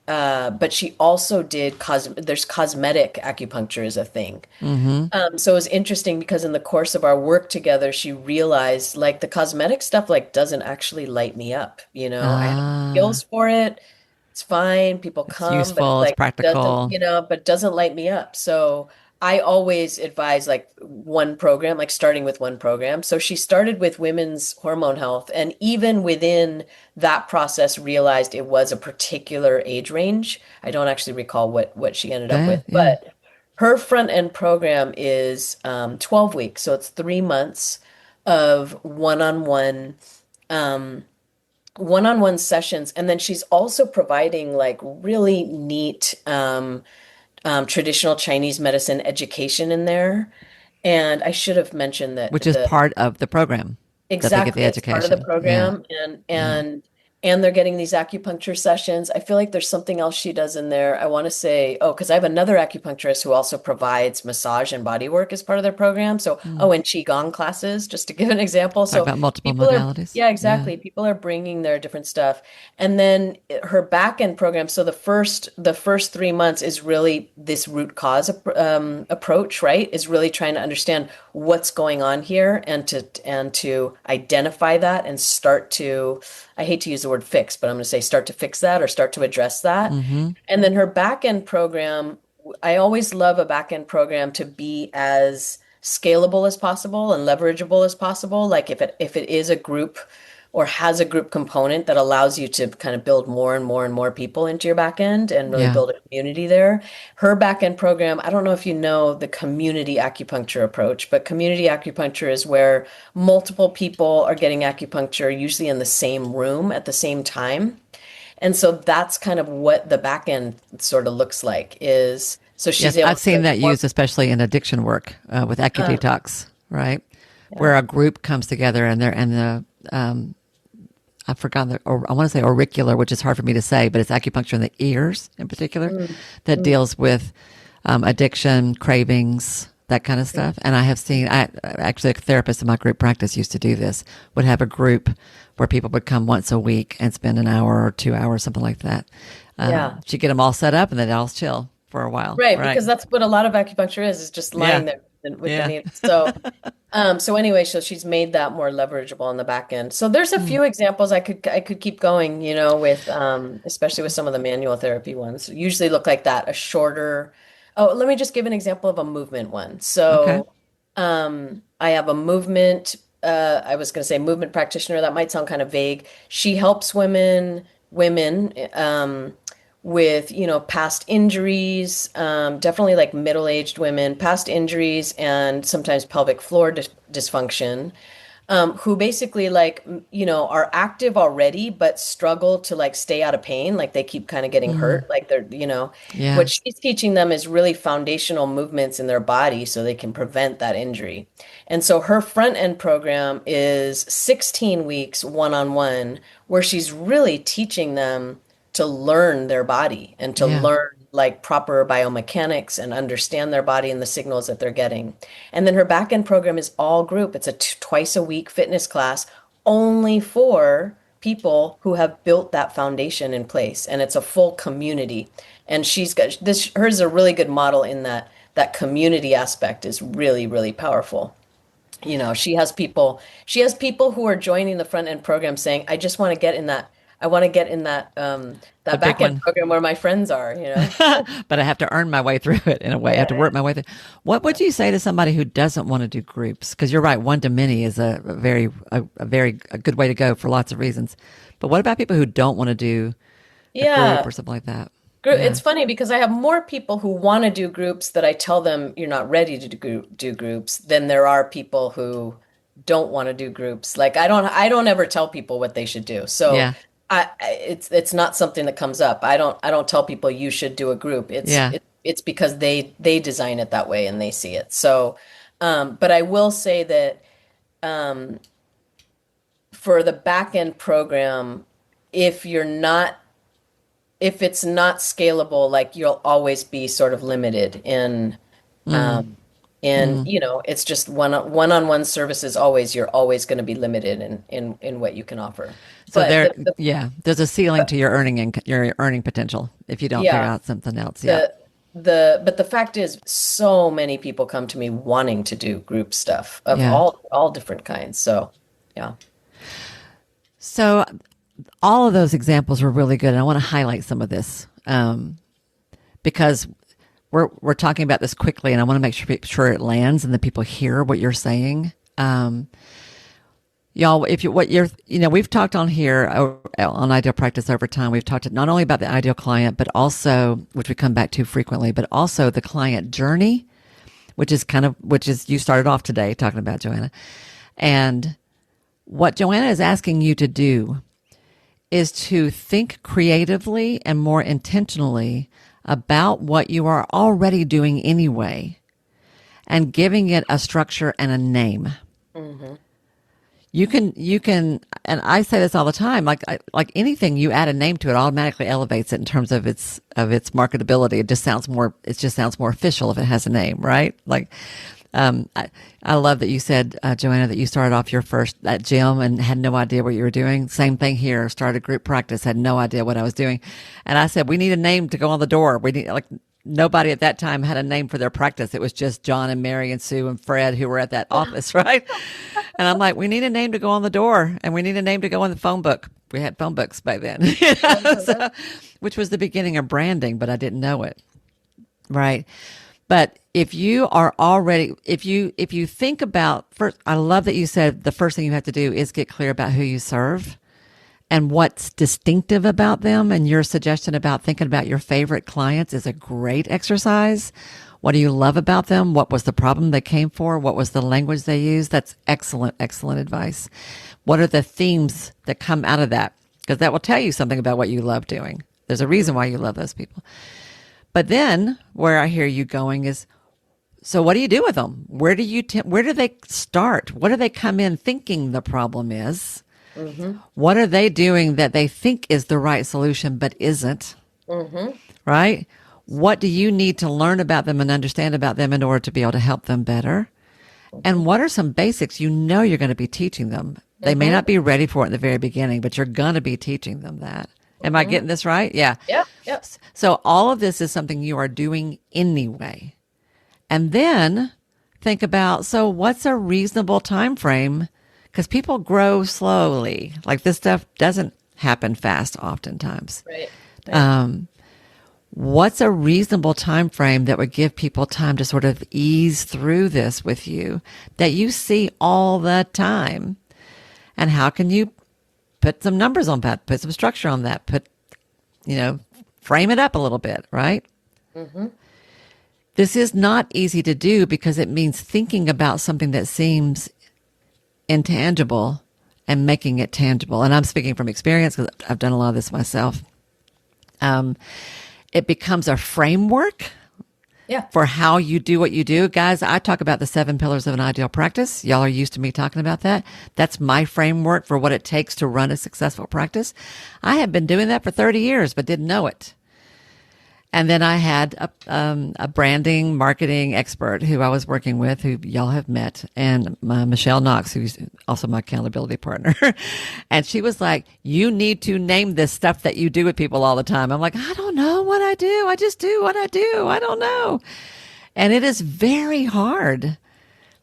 but she also there's cosmetic acupuncture is a thing. Mm-hmm. So it was interesting because in the course of our work together, she realized like the cosmetic stuff like doesn't actually light me up. I have Ah, skills for it. It's fine. People it's come, but useful. It's doesn't, practical. but doesn't light me up. So I always advise like one program, like starting with one program. So she started with women's hormone health, and even within that process, realized it was a particular age range. I don't actually recall what she ended up Yeah. with, Yeah. but her front end program is 12 weeks. So it's 3 months of um, one-on-one sessions. And then she's also providing like really neat traditional Chinese medicine education in there. And I should have mentioned that Which is part of the program that they get the exactly, it's part of the education. Yeah. program, Yeah. and they're getting these acupuncture sessions. I feel like there's something else she does in there. I want to say, oh, because I have another acupuncturist who also provides massage and body work as part of their program. So, Mm. oh, and qigong classes, just to give an example. Talk So about multiple people are, modalities. yeah, Yeah. exactly. People are bringing their different stuff, and then her back end program. So the first 3 months is really this root cause approach, right? Is really trying to understand what's going on here and to identify that and start to, I hate to use the word fix, but I'm going to say start to fix that or start to address that. Mm-hmm. And then her back end program, I always love a back end program to be as scalable as possible and leverageable as possible. Like if it is a group or has a group component that allows you to kind of build more and more and more people into your back end and really Yeah. build a community there. Her back end program, I don't know if you know the community acupuncture approach, but community acupuncture is where multiple people are getting acupuncture, usually in the same room at the same time. And so that's kind of what the back end sort of looks like is so she's Yes, able I've seen to that work. used especially in addiction work with uh, AccuDetox, right? yeah. Where a group comes together and they're and the I forgot the or I want to say auricular, which is hard for me to say, but it's acupuncture in the ears in particular Mm, that mm, deals with addiction, cravings, that kind of mm. stuff. And I have seen, I actually a therapist in my group practice used to do this. Would have a group where people would come once a week and spend an hour or 2 hours, something like that. Yeah. She'd get them all set up and then all chill for a while. Right, Right? because that's what a lot of acupuncture is just Yeah. lying there with the Yeah. needle. So anyway, so she's made that more leverageable on the back end. So there's a Hmm. few examples I could keep going, with especially with some of the manual therapy ones. Usually look like that, a shorter. Oh, let me just give an example of a movement one. Okay. So I have a movement, I was going to say movement practitioner. That might sound kind of vague. She helps women with, past injuries, definitely like middle-aged women, past injuries, and sometimes pelvic floor dysfunction, who basically like, are active already, but struggle to like stay out of pain. Like they keep kind of getting Hmm. hurt. Like Yeah. what she's teaching them is really foundational movements in their body so they can prevent that injury. And so her front end program is 16 weeks one-on-one, where she's really teaching them to learn their body and to Yeah. learn like proper biomechanics and understand their body and the signals that they're getting. And then her back end program is all group. It's a twice a week fitness class only for people who have built that foundation in place. And it's a full community. And she's got this, hers is a really good model in that community aspect is really, really powerful. She has people who are joining the front end program saying, I just want to get in that, I want to get in The that big back end one. program where my friends are. But I have to earn my way through it in a way. I have to Yeah. work my way through. What would you say to somebody who doesn't want to do groups? Because you're right, one to many is a good way to go for lots of reasons. But what about people who don't want to do a group Yeah. or something like that? Yeah. It's funny because I have more people who want to do groups that I tell them you're not ready to do groups than there are people who don't want to do groups. Like I don't ever tell people what they should do. So Yeah. it's not something that comes up. I don't tell people you should do a group. Yeah. It's because they design it that way and they see it. So but I will say that um for the back end program, if you're not if it's not scalable, like you'll always be sort of limited Mm, um, mm. it's just one-on-one services always, you're always going to be limited in what you can offer. So But there, yeah, there's a ceiling to your earning potential if you don't figure yeah, out something else. Yeah. the but the fact is so many people come to me wanting to do group stuff of Yeah. all different kinds. So yeah. So all of those examples were really good, and I want to highlight some of this because we're talking about this quickly, and I want to make sure it lands and that people hear what you're saying. Y'all, if you what you're, we've talked on here on Ideal Practice over time. We've talked not only about the ideal client, but also, which we come back to frequently, but also the client journey, which is you started off today talking about, Joanna, and what Joanna is asking you to do is to think creatively and more intentionally about what you are already doing anyway and giving it a structure and a name. Hmm. You can, and I say this all the time, like anything, you add a name to it, automatically elevates it in terms of its marketability. It just sounds more official if it has a name, right? Like, I love that you said, Joanna, that you started off your first at gym and had no idea what you were doing. Same thing here. Started group practice, had no idea what I was doing, and I said we need a name to go on the door. We need like nobody at that time had a name for their practice. It was just John and Mary and Sue and Fred who were at that office, right? And I'm like, we need a name to go on the door, and we need a name to go in the phone book. We had phone books back then, so, which was the beginning of branding, but I didn't know it, right? But if you are already, if you think about first, I love that you said the first thing you have to do is get clear about who you serve and what's distinctive about them. And your suggestion about thinking about your favorite clients is a great exercise. What do you love about them? What was the problem they came for? What was the language they used? That's excellent, excellent advice. What are the themes that come out of that? Because that will tell you something about what you love doing. There's a reason why you love those people. But then where I hear you going is, so what do you do with them? Where do they start? What do they come in thinking the problem is? Hmm. What are they doing that they think is the right solution but isn't? Hmm. Right? What do you need to learn about them and understand about them in order to be able to help them better? And what are some basics you're going to be teaching them? They may Hmm. not be ready for it in the very beginning, but you're going to be teaching them that. Am I Hmm. getting this right? Yeah. Yeah, yeah. So all of this is something you are doing anyway. And then think about, so what's a reasonable time frame? Because people grow slowly. Like this stuff doesn't happen fast oftentimes. Right. Right. Um, what's a reasonable time frame that would give people time to sort of ease through this with you that you see all the time? And how can you put some numbers on that, put some structure on that, frame it up a little bit, right? Hmm. This is not easy to do because it means thinking about something that seems intangible and making it tangible. And I'm speaking from experience because I've done a lot of this myself. It becomes a framework Yeah. for how you do what you do. Guys, I talk about the 7 pillars of an ideal practice. Y'all are used to me talking about that. That's my framework for what it takes to run a successful practice. I have been doing that for 30 years, but didn't know it. And then I had a branding marketing expert who I was working with, who y'all have met, and Michelle Knox, who's also my accountability partner. And she was like, you need to name this stuff that you do with people all the time. I'm like, I don't know what I do. I just do what I do. I don't know. And it is very hard.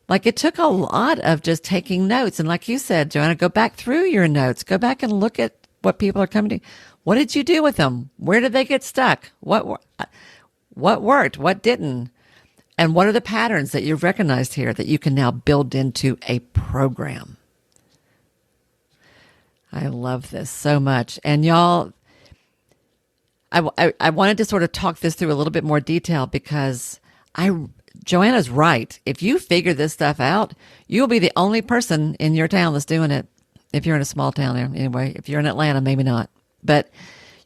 Like it took a lot of just taking notes. And like you said, Joanna, go back through your notes, go back and look at what people are coming to. What did you do with them? Where did they get stuck? What worked? What didn't? And what are the patterns that you've recognized here that you can now build into a program? I love this so much. And y'all, I wanted to sort of talk this through a little bit more detail because Joanna's right. If you figure this stuff out, you'll be the only person in your town that's doing it. If you're in a small town, anyway, if you're in Atlanta, maybe not, but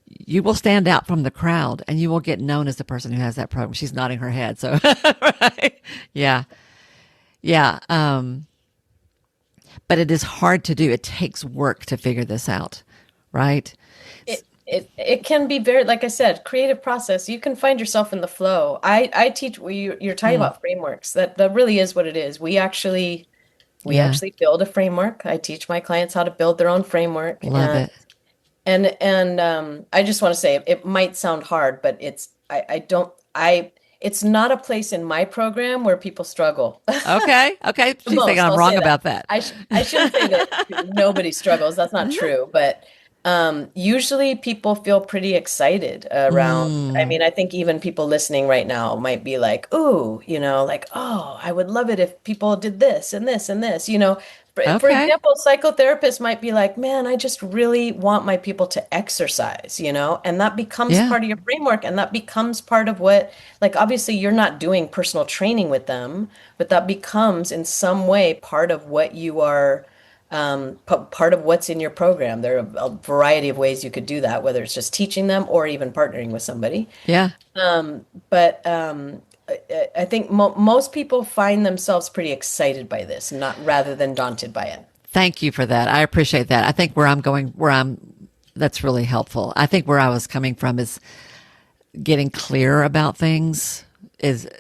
you will stand out from the crowd and you will get known as the person who has that program. She's nodding her head. So, right. Yeah. Yeah. But it is hard to do. It takes work to figure this out. Right. It can be very, like I said, creative process. You can find yourself in the flow. I teach, you're talking about frameworks. That really is what it is. We Yeah. actually build a framework. I teach my clients how to build their own framework. Love it. And I just want to say it might sound hard, but it's not a place in my program where people struggle. Okay. Okay. She's saying Most, I'm I'll wrong say that. about that. I shouldn't say that nobody struggles. That's not true. But usually people feel pretty excited around. I Mm. mean, I think even people listening right now might be like, ooh, like, oh, I would love it if people did this and this and this. For Okay. example, psychotherapists might be like, man, I just really want my people to exercise, and that becomes Yeah. part of your framework. And that becomes part of what, like, obviously you're not doing personal training with them, but that becomes in some way part of what you are, part of what's in your program. There are a variety of ways you could do that, whether it's just teaching them or even partnering with somebody. Yeah. But I think most people find themselves pretty excited by this, not rather than daunted by it. Thank you for that. I appreciate that. I think that's really helpful. I think where I was coming from is getting clear about things is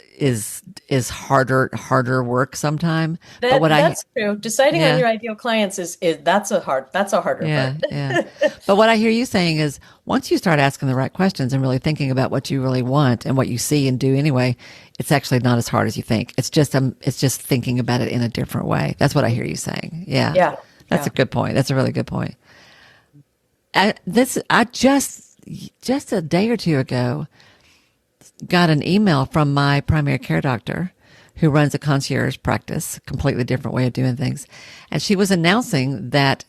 harder work sometime. But That's true. Deciding on yeah, your ideal clients is that's a harder yeah, part. yeah. But what I hear you saying is once you start asking the right questions and really thinking about what you really want and what you see and do anyway, it's actually not as hard as you think. It's just thinking about it in a different way. That's what I hear you saying. Yeah. Yeah, That's yeah. a good point. That's a really good point. I just a day or two ago got an email from my primary care doctor who runs a concierge practice, completely different way of doing things. And she was announcing that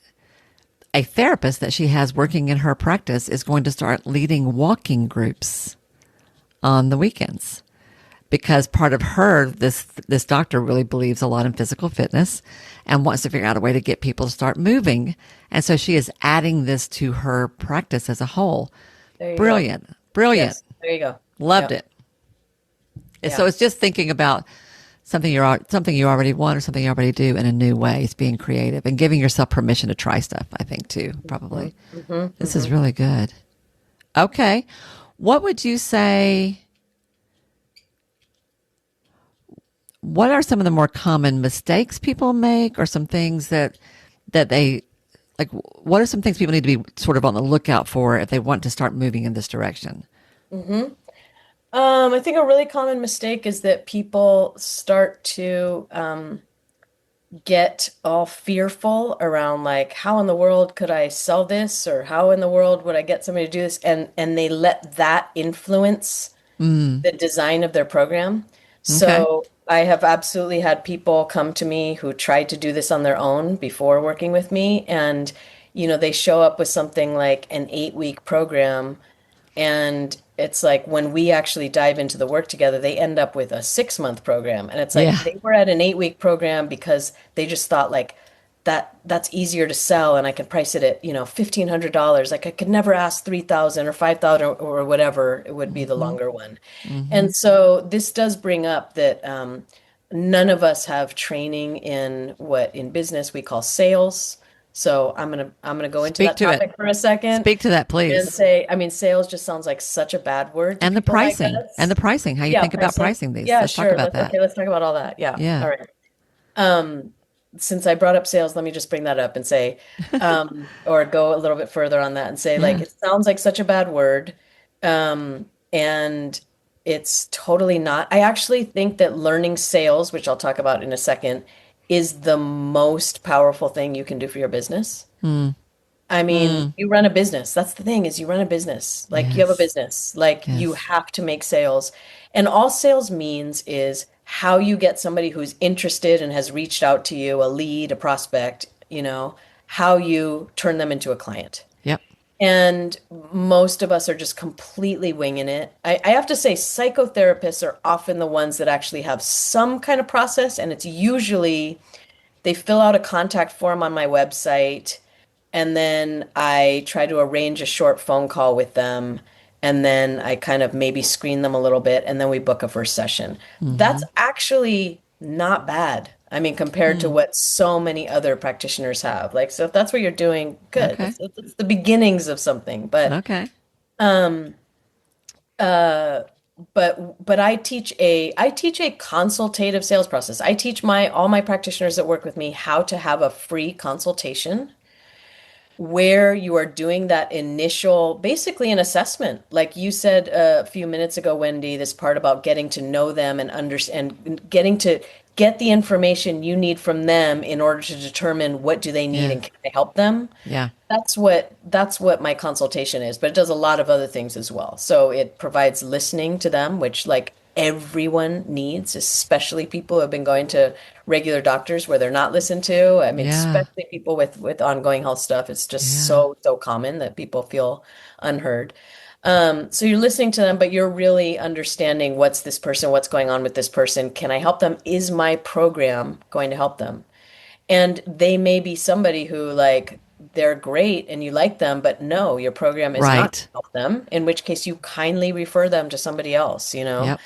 a therapist that she has working in her practice is going to start leading walking groups on the weekends because part of this doctor really believes a lot in physical fitness and wants to figure out a way to get people to start moving. And so she is adding this to her practice as a whole. There you go. Brilliant. Brilliant. Yes, there you go. Loved Yeah, it. So yeah. it's just thinking about something you already want or something you already do in a new way. It's being creative and giving yourself permission to try stuff, I think, too, probably. This is really good. Okay. What would you say? What are some of the more common mistakes people make or some things that they like? What are some things people need to be sort of on the lookout for if they want to start moving in this direction? I think a really common mistake is that people start to get all fearful around like, how in the world could I sell this, or how in the world would I get somebody to do this, and they let that influence the design of their program. Okay. So I have absolutely had people come to me who tried to do this on their own before working with me, and they show up with something like an 8-week program, and it's like when we actually dive into the work together, they end up with a 6-month program. And it's like Yeah. they were at an 8-week program because they just thought like that's easier to sell and I can price it at, $1,500. Like I could never ask 3,000 or 5,000 or whatever it would be the longer one. And so this does bring up that none of us have training in what in business we call sales. So I'm gonna go into Speak that to it. topic for a second Speak to that, and please. say, I mean, sales just sounds like such a bad word to And the people like pricing. And the us. pricing. How you Yeah, think about pricing. pricing these. Yeah, Let's talk sure. about that. Let's talk about all that. Yeah. Yeah. All right. Um, since I brought up sales, let me just bring that up and say, or go a little bit further on that and say, like, Yeah. it sounds like such a bad word. And it's totally not. I actually think that learning sales, which I'll talk about in a second, is the most powerful thing you can do for your business. I mean, Mm. you run a business. That's the thing is you run a business. Like you have a Yes. business. Like you Yes. have to make sales. And all sales means is how you get somebody who's interested and has reached out to you, a lead, a prospect, how you turn them into a client. Yep. And most of us are just completely winging it. I have to say, psychotherapists are often the ones that actually have some kind of process, and it's usually they fill out a contact form on my website, and then I try to arrange a short phone call with them, and then I kind of maybe screen them a little bit, and then we book a first session. That's Mm-hmm. actually not bad. I mean, compared to what so many other practitioners have. Like, so if that's what you're doing, good. Okay. It's the beginnings of something. Okay. Um, uh, but I teach a consultative sales process. I teach my all my practitioners that work with me how to have a free consultation where you are doing that initial, basically an assessment. Like you said a few minutes ago, Wendy, this part about getting to know them and understand, getting to get the information you need from them in order to determine what do they need Yeah. and can I help them. Yeah. That's what my consultation is, but it does a lot of other things as well. So it provides listening to them, which like everyone needs, especially people who have been going to regular doctors where they're not listened to. I mean, Yeah. especially people with ongoing health stuff. It's just Yeah. so common that people feel unheard. So you're listening to them, but you're really understanding what's this person, what's going on with this person. Can I help them? Is my program going to help them? And they may be somebody who like they're great and you like them, but no, your program is not to Right. help them, in which case you kindly refer them to somebody else, you know? Yep.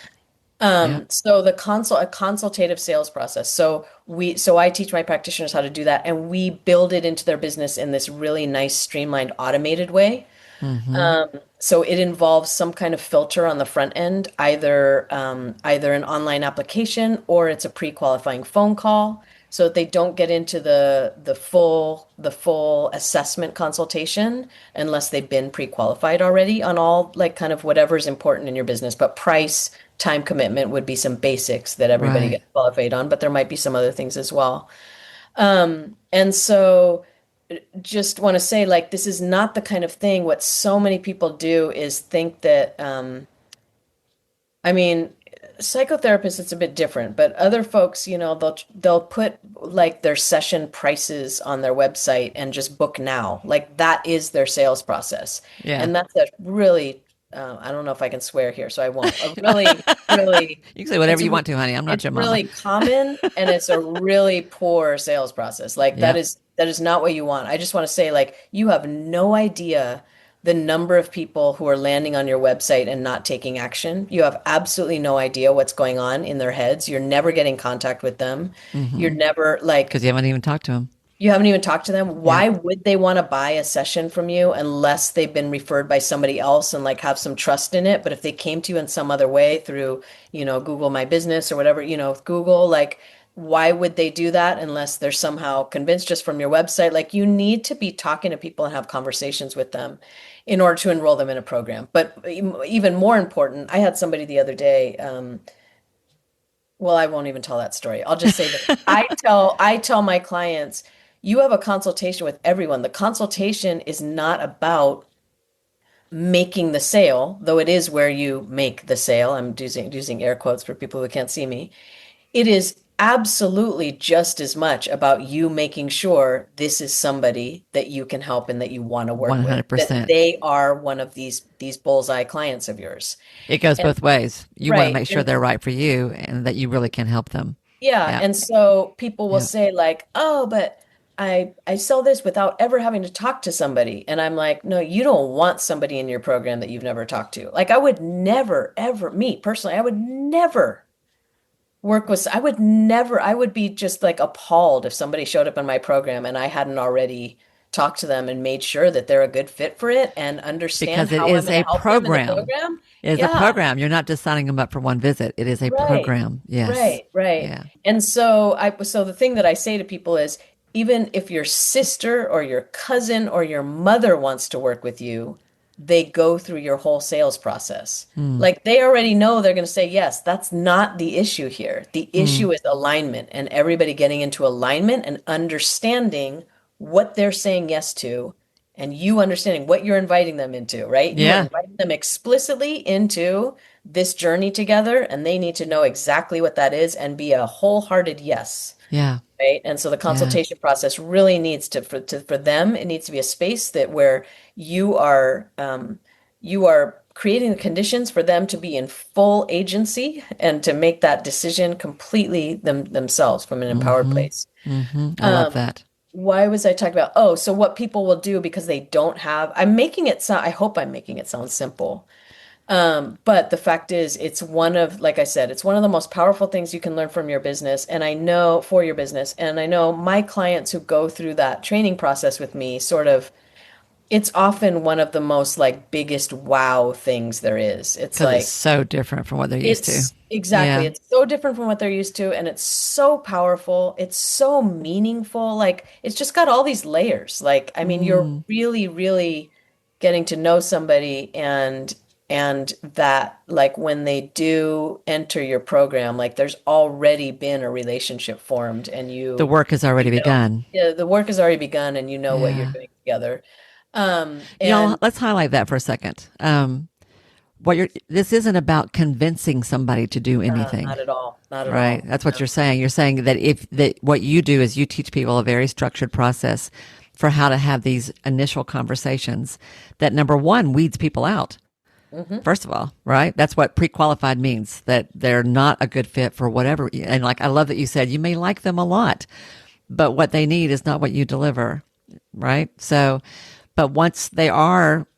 Yep. So a consultative sales process. So I teach my practitioners how to do that and we build it into their business in this really nice, streamlined, automated way. Mm-hmm. So it involves some kind of filter on the front end, either an online application or it's a pre-qualifying phone call, so that they don't get into the full assessment consultation unless they've been pre-qualified already on all like kind of whatever's important in your business. But price, time commitment would be some basics that everybody Right. gets qualified on, but there might be some other things as well. And so just want to say, like, this is not the kind of thing. What so many people do is think that, I mean, psychotherapists, it's a bit different, but other folks, they'll put like their session prices on their website and just book now. Like that is their sales process. Yeah. And that's a really, I don't know if I can swear here, so I won't. A really, really, You can say whatever it's you want to, honey. I'm not it's your mama. really common and it's a really poor sales process. Like that Yep. is that is not what you want. I just want to say like you have no idea the number of people who are landing on your website and not taking action. You have absolutely no idea what's going on in their heads. You're never getting contact with them. You're Mm-hmm. never like Because you haven't even talked to him. you haven't even talked to them. Yep. Why would they want to buy a session from you unless they've been referred by somebody else and like have some trust in it? But if they came to you in some other way through, Google My Business or whatever, Google, like, why would they do that unless they're somehow convinced just from your website? Like, you need to be talking to people and have conversations with them in order to enroll them in a program. But even more important, I had somebody the other day, well, I won't even tell that story. I'll just say that I tell my clients, you have a consultation with everyone. The consultation is not about making the sale, though it is where you make the sale. I'm using air quotes for people who can't see me. It is absolutely just as much about you making sure this is somebody that you can help and that you want to work with, that 100%. they are one of these bullseye clients of yours. It goes And both ways. You want to right. make sure And they're right for you and that you really can help them. yeah, Yeah. and so people will Yeah. say like, "Oh, but I sell this without ever having to talk to somebody." And I'm like, "No, you don't want somebody in your program that you've never talked to." Like I would never ever me personally, I would never I would be just like appalled if somebody showed up in my program and I hadn't already talked to them and made sure that they're a good fit for it and understand Because it how I'm is going to a help them in the program. program. It is a Yeah. program. You're not just signing them up for one visit. It is a Right, program. Yes. right. Yeah. And so the thing that I say to people is even if your sister or your cousin or your mother wants to work with you, they go through your whole sales process. Mm. Like they already know they're going to say yes. That's not the issue here. The Mm. issue is alignment and everybody getting into alignment and understanding what they're saying yes to and you understanding what you're inviting them into, right? You are Yeah. inviting them explicitly into this journey together, and they need to know exactly what that is and be a wholehearted yes, Yeah. right? And so the Yeah. consultation process really needs to for them, it needs to be a space that where you are you are creating the conditions for them to be in full agency and to make that decision completely themselves from an empowered Mm-hmm. place. Mm-hmm. I love Um, that. why was I talking about? Oh, so what people will do because they don't have, I'm making it sound, I hope I'm making it sound simple. But the fact is, it's one of, like I said, it's one of the most powerful things you can learn from your business. And I know for your business, and I know my clients who go through that training process with me sort of, it's often one of the most like biggest wow things there is. It's Because it's like, so different from what they're used to. it's exactly, Yeah. it's so different from what they're used to, and it's so powerful. It's so meaningful. Like, it's just got all these layers. Like, I mean, you're Mm. really, really getting to know somebody and that like when they do enter your program, like there's already been a relationship formed and The work has already you know, begun. yeah, the work has already begun and you know what you're Yeah. doing together. You know, And let's highlight that for a second. What you're this isn't about convincing somebody to do anything, not at all, not at right? all. That's what you're saying. You're saying that if that what you do is you teach people a very structured process for how to have these initial conversations that number one weeds people out. Hmm. First of all, right? That's what pre-qualified means, that they're not a good fit for whatever. And like, I love that you said you may like them a lot, but what they need is not what you deliver, right? So, but once they are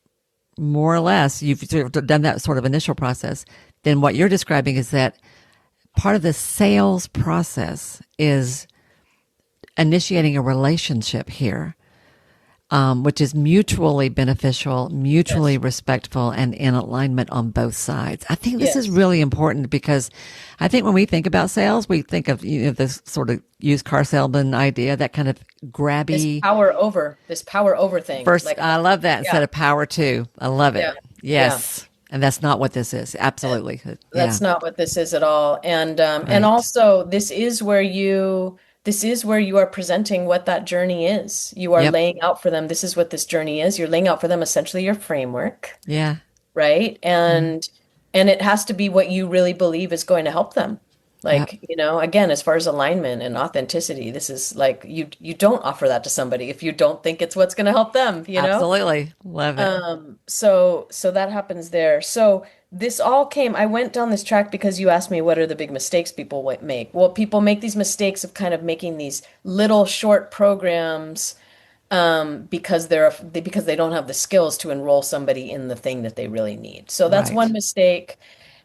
more or less, you've sort of done that sort of initial process, then what you're describing is that part of the sales process is initiating a relationship here, which is mutually beneficial, mutually Yes. respectful, and in alignment on both sides. I think this is Yes. really important because I think when we think about sales, we think of this sort of used car salesman idea, that kind of grabby. This power over thing. First, Like, I love that instead yeah, of power two. I love it. yeah, yeah. Yes, and that's not what this is. Absolutely, yeah, That's not what this is at all. And right. also this is where you are presenting what that journey is. You are Yep. laying out for them, this is what this journey is. You're laying out for them essentially your framework, Yeah. right? Mm. And it has to be what you really believe is going to help them. Yep. Like, again, as far as alignment and authenticity, this is like you don't offer that to somebody if you don't think it's what's going to help them. Absolutely. Love it. So that happens there. So this all came, I went down this track because you asked me what are the big mistakes people make. Well, people make these mistakes of kind of making these little short programs because they don't have the skills to enroll somebody in the thing that they really need. So that's one Right. mistake.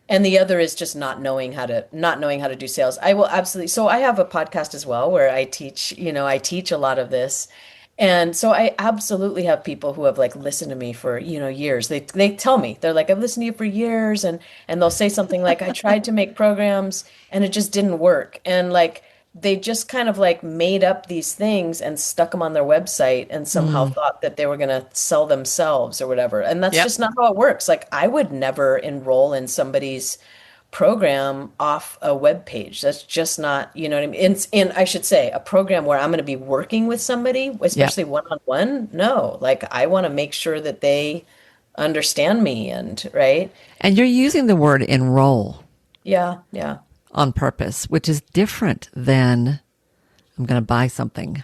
And the other is just not knowing how to do sales. I will absolutely. So I have a podcast as well where I teach a lot of this. And so I absolutely have people who have like listened to me for, years. They tell me, they're like, I've listened to you for years, and they'll say something like, I tried to make programs and it just didn't work. And like they just kind of like made up these things and stuck them on their website and somehow Mm. thought that they were going to sell themselves or whatever. And that's Yep. just not how it works. Like I would never enroll in somebody's program off a web page. That's just not, you know what I mean? In I should say, a program where I'm going to be working with somebody, Yep. especially one on one. No, like I want to make sure that they understand me and right. And you're using the word enroll Yeah, yeah. on purpose, which is different than I'm going to buy something.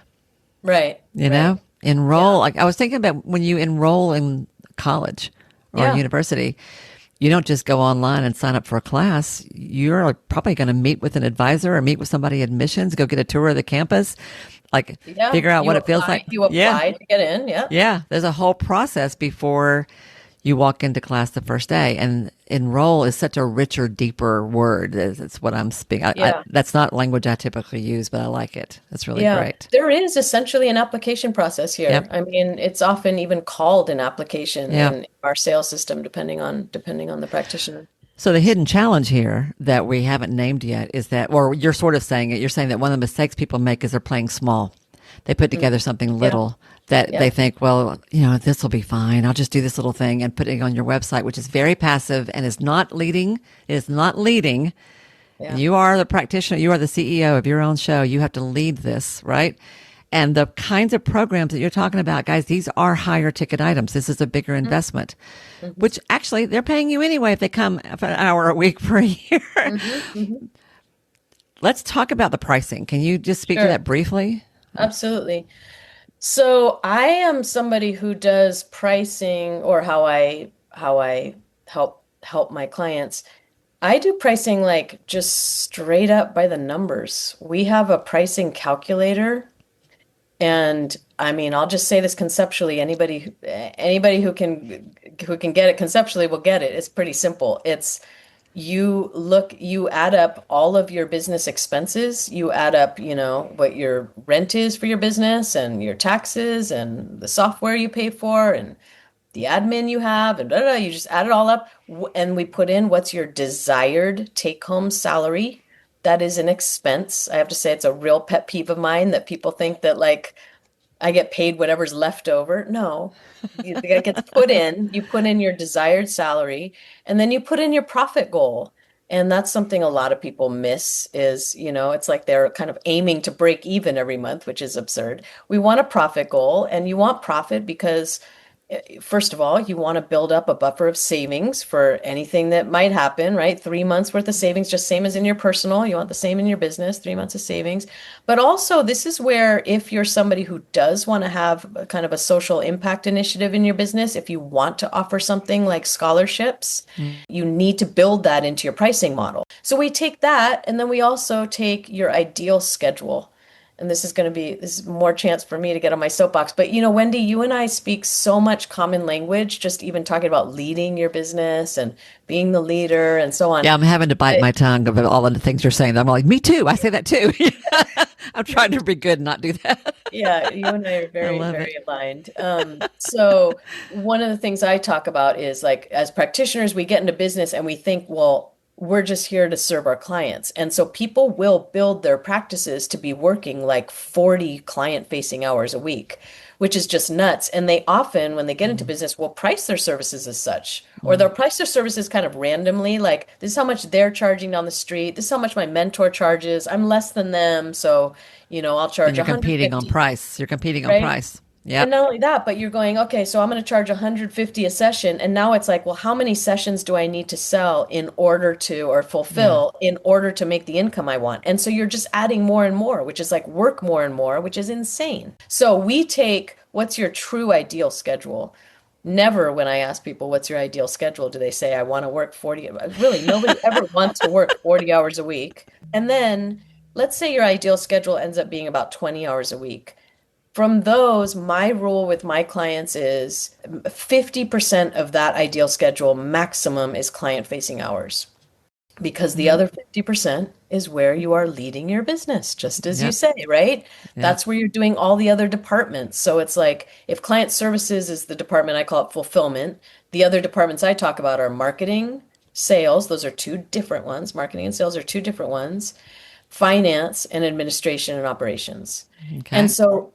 Right, You right. know, enroll. Yeah, Like I was thinking about when you enroll in college or yeah. university, you don't just go online and sign up for a class. You're probably going to meet with an advisor or meet with somebody admissions, go get a tour of the campus, like Yeah, figure out what it feels like. you Yeah. apply to get in. Yeah. Yeah. There's a whole process before you walk into class the first day. And enroll is such a richer, deeper word. It's what I'm speaking. Yeah. That's not language I typically use, but I like it. It's really Yeah. great. There is essentially an application process here. Yep. I mean, it's often even called an application Yeah. in our sales system, depending on the practitioner. So the hidden challenge here that we haven't named yet is that, or you're sort of saying it, you're saying that one of the mistakes people make is they're playing small. They put Mm. together something Yeah. little that Yeah. they think, well, this will be fine. I'll just do this little thing and put it on your website, which is very passive and is not leading. It is not leading. Yeah. You are the practitioner. You are the CEO of your own show. You have to lead this, right? And the kinds of programs that you're talking about, guys, these are higher ticket items. This is a bigger investment, Mm-hmm. which actually they're paying you anyway if they come for an hour a week for a year. Hmm. Hmm. Let's talk about the pricing. Can you just speak to Sure. that briefly? Absolutely. So I am somebody who does pricing or how I help my clients. I do pricing like just straight up by the numbers. We have a pricing calculator, and I mean, I'll just say this conceptually. Anybody who can get it conceptually will get it. It's pretty simple. It's you add up all of your business expenses. You add up, what your rent is for your business and your taxes and the software you pay for and the admin you have and you just add it all up and we put in what's your desired take-home salary. That is an expense. I have to say it's a real pet peeve of mine that people think that like I get paid whatever's left over. No, it gets put in. You put in your desired salary, and then you put in your profit goal. And that's something a lot of people miss is, it's like they're kind of aiming to break even every month, which is absurd. We want a profit goal, and you want profit because first of all, you want to build up a buffer of savings for anything that might happen, right? 3 months worth of savings, just same as in your personal. You want the same in your business, 3 months of savings. But also, this is where if you're somebody who does want to have a kind of a social impact initiative in your business, if you want to offer something like scholarships, you need to build that into your pricing model. So we take that, and then we also take your ideal schedule. And this is more chance for me to get on my soapbox. But Wendy, you and I speak so much common language, just even talking about leading your business and being the leader and so on. Yeah, I'm having to bite But my tongue of all of the things you're saying. I'm like, me too. I say that too. I'm trying to be good and not do that. yeah, you and I are I very, love very it. aligned. So one of the things I talk about is like as practitioners, we get into business and we think, well, we're just here to serve our clients. And so people will build their practices to be working like 40 client-facing hours a week, which is just nuts. And they often, when they get into Mm, business, will price their services as such, or mm. they'll price their services kind of randomly, like this is how much they're charging down the street, this is how much my mentor charges. I'm less than them, so I'll Then charge you're competing on 150, price. You're competing on right? price. And Yep. not only that, but you're going, okay, so I'm going to charge 150 a session. And now it's like, well, how many sessions do I need to sell in order to, or Yeah. fulfill in order to make the income I want? And so you're just adding more and more, which is like work more and more, which is insane. So we take what's your true ideal schedule. Never, when I ask people, what's your ideal schedule, do they say, I want to work 40. Really, nobody ever wants to work 40 hours a week. And then let's say your ideal schedule ends up being about 20 hours a week. From those, my rule with my clients is 50% of that ideal schedule maximum is client-facing hours because the Hmm. other 50% is where you are leading your business, just as you Yep. say, right? Yep. That's where you're doing all the other departments. So it's like if client services is the department, I call it fulfillment. The other departments I talk about are marketing, sales. Those are two different ones. Marketing and sales are two different ones, finance and administration and operations. And Okay. so,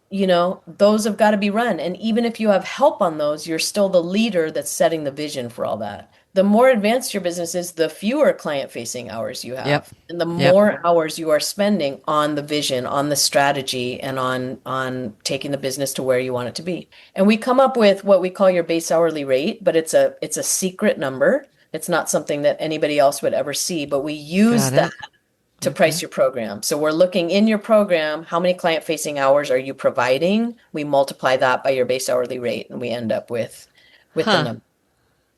those have got to be run. And even if you have help on those, you're still the leader that's setting the vision for all that. The more advanced your business is, the fewer client-facing hours you Yep. have, and the Yep. more hours you are spending on the vision, on the strategy, and on taking the business to where you want it to be. And we come up with what we call your base hourly rate, but it's a secret number. It's not something that anybody else would ever see, but we use Got that it. to price Okay. your program. So we're looking in your program, how many client-facing hours are you providing? We multiply that by your base hourly rate, and we end up with the Huh. number.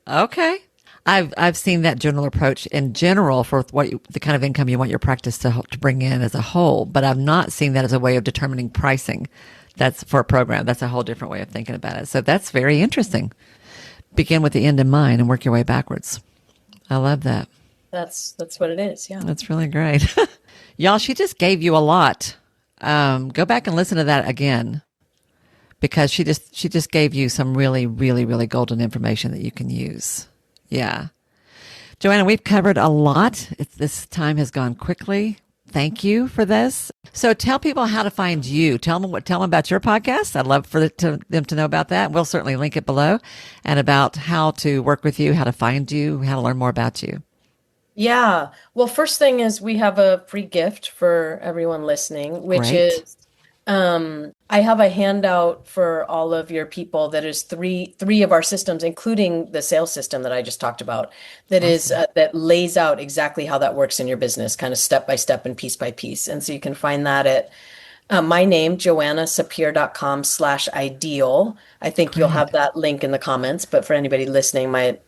Okay. I've seen that general approach in general for the kind of income you want your practice to bring in as a whole, but I've not seen that as a way of determining pricing. That's for a program. That's a whole different way of thinking about it. So that's very interesting. Begin with the end in mind and work your way backwards. I love that. That's what it is. Yeah. That's really great. Y'all, she just gave you a lot. Go back and listen to that again because she just gave you some really, really, really golden information that you can use. Yeah. Joanna, we've covered a lot. This time has gone quickly. Thank you for this. So tell people how to find you. Tell them about your podcast. I'd love for them to know about that. We'll certainly link it below and about how to work with you, how to find you, how to learn more about you. Yeah. Well, first thing is we have a free gift for everyone listening, which Great. is I have a handout for all of your people that is three of our systems, including the sales system that I just talked about, that is Awesome. that lays out exactly how that works in your business, kind of step by step and piece by piece. And so you can find that at My name, joannasapir.com/ideal. I think you'll have Great. that link in the comments, but for anybody listening, my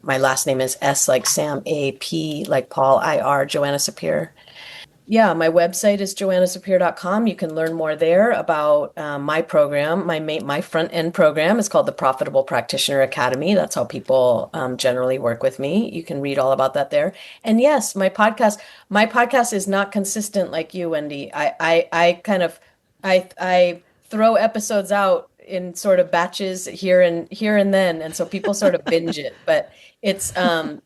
last name is S like Sam, A P like Paul, IR, Joanna Sapir. Yeah, my website is joannasapir.com. You can learn more there about my program. My front end program is called the Profitable Practitioner Academy. That's how people generally work with me. You can read all about that there. And yes, my podcast is not consistent like you, Wendy. I kind of I throw episodes out in sort of batches here and then, and so people sort of binge it. But it's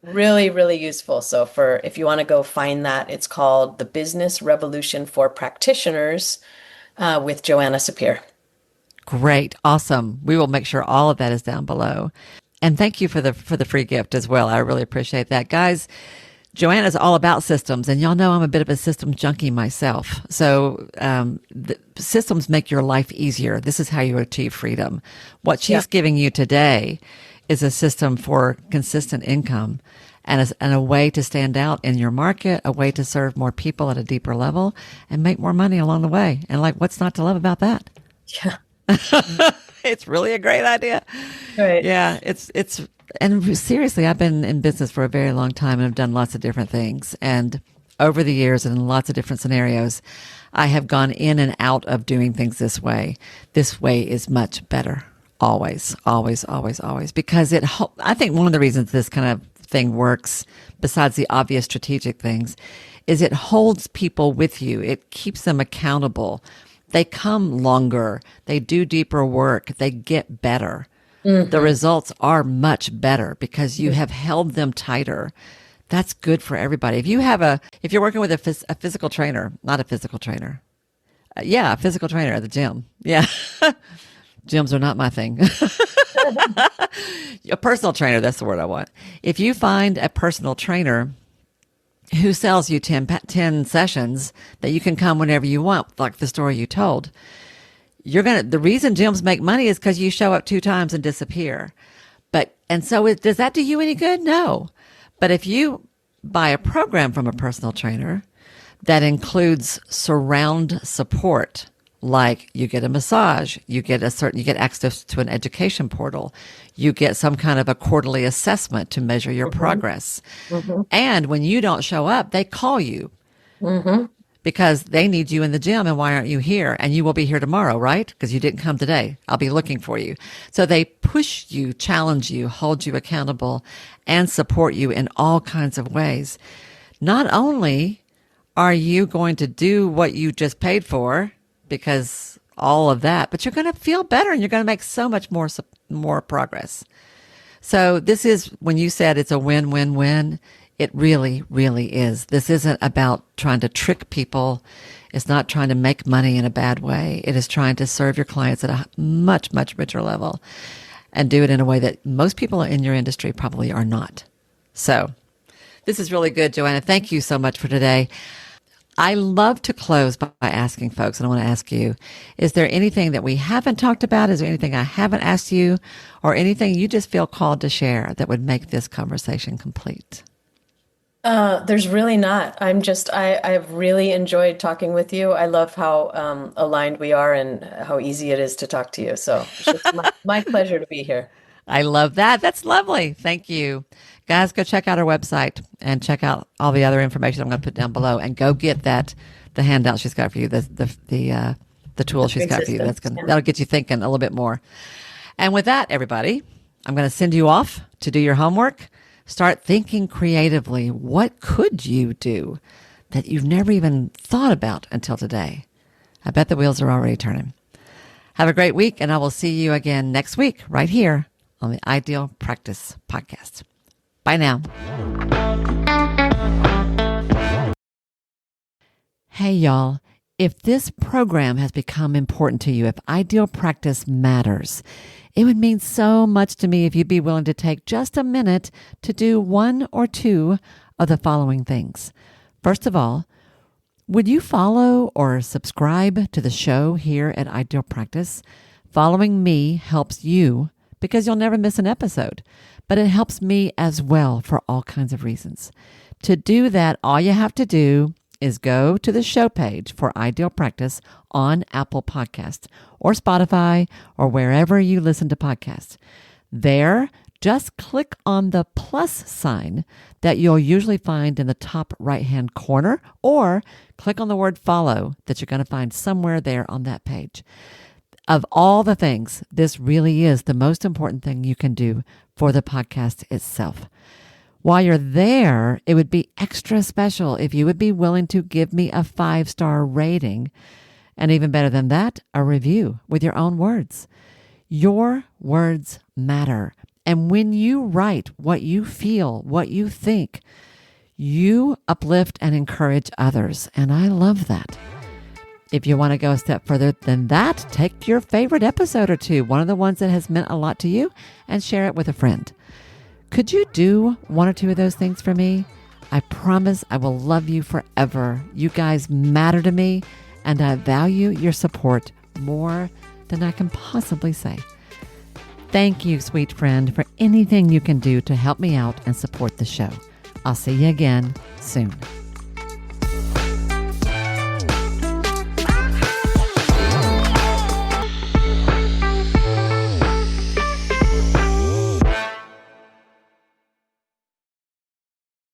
really, really useful. So for if you want to go find that, it's called The Business Revolution for Practitioners with Joanna Sapir. Great. Awesome. We will make sure all of that is down below. And thank you for the free gift as well. I really appreciate that. Guys, Joanna's all about systems, and y'all know I'm a bit of a systems junkie myself. So the systems make your life easier. This is how you achieve freedom. What Yeah. she's giving you today is a system for consistent income and a way to stand out in your market, a way to serve more people at a deeper level and make more money along the way. And like, what's not to love about that? Yeah. It's really a great idea. Right. Yeah, and seriously, I've been in business for a very long time and have done lots of different things. And over the years and in lots of different scenarios, I have gone in and out of doing things this way. This way is much better. Always, always, always, always. Because I think one of the reasons this kind of thing works, besides the obvious strategic things, is it holds people with you. It keeps them accountable. They come longer. They do deeper work. They get better. The results are much better because you have held them tighter. That's good for everybody. If you're working with a physical trainer, not a physical trainer. A physical trainer at the gym. Yeah. Gyms are not my thing. A personal trainer, that's the word I want. If you find a personal trainer who sells you 10 sessions that you can come whenever you want, like the story you told, the reason gyms make money is because you show up 2 times and disappear. Does that do you any good? No. But if you buy a program from a personal trainer that includes surround support, like you get a massage, you get access to an education portal, you get some kind of a quarterly assessment to measure your progress. And when you don't show up, they call you. Because they need you in the gym, and why aren't you here? And you will be here tomorrow, right? Because you didn't come today. I'll be looking for you. So they push you, challenge you, hold you accountable, and support you in all kinds of ways. Not only are you going to do what you just paid for, because all of that, but you're going to feel better and you're going to make so much more progress. So this is, when you said it's a win-win-win, it really, really is. This isn't about trying to trick people. It's not trying to make money in a bad way. It is trying to serve your clients at a much, much richer level and do it in a way that most people in your industry probably are not. So this is really good, Joanna. Thank you so much for today. I love to close by asking folks, and I want to ask you, is there anything that we haven't talked about? Is there anything I haven't asked you, or anything you just feel called to share that would make this conversation complete? There's really not. I've really enjoyed talking with you. I love how aligned we are and how easy it is to talk to you. So it's just my pleasure to be here. I love that. That's lovely. Thank you. Guys, go check out our website and check out all the other information I'm going to put down below, and go get the handout she's got for you, the tool she's got for you. That'll get you thinking a little bit more. And with that, everybody, I'm going to send you off to do your homework. Start thinking creatively. What could you do that you've never even thought about until today? I bet the wheels are already turning. Have a great week, and I will see you again next week right here on the Ideal Practice Podcast. Bye now. Hey, y'all. If this program has become important to you, if Ideal Practice matters, it would mean so much to me if you'd be willing to take just a minute to do one or two of the following things. First of all, would you follow or subscribe to the show here at Ideal Practice? Following me helps you because you'll never miss an episode, but it helps me as well for all kinds of reasons. To do that, all you have to do is go to the show page for Ideal Practice on Apple Podcasts or Spotify or wherever you listen to podcasts. There, just click on the plus sign that you'll usually find in the top right-hand corner, or click on the word follow that you're going to find somewhere there on that page. Of all the things, this really is the most important thing you can do for the podcast itself. While you're there, it would be extra special if you would be willing to give me a 5-star rating, and even better than that, a review with your own words. Your words matter. And when you write what you feel, what you think, you uplift and encourage others. And I love that. If you want to go a step further than that, take your favorite episode or two, one of the ones that has meant a lot to you, and share it with a friend. Could you do one or two of those things for me? I promise I will love you forever. You guys matter to me, and I value your support more than I can possibly say. Thank you, sweet friend, for anything you can do to help me out and support the show. I'll see you again soon.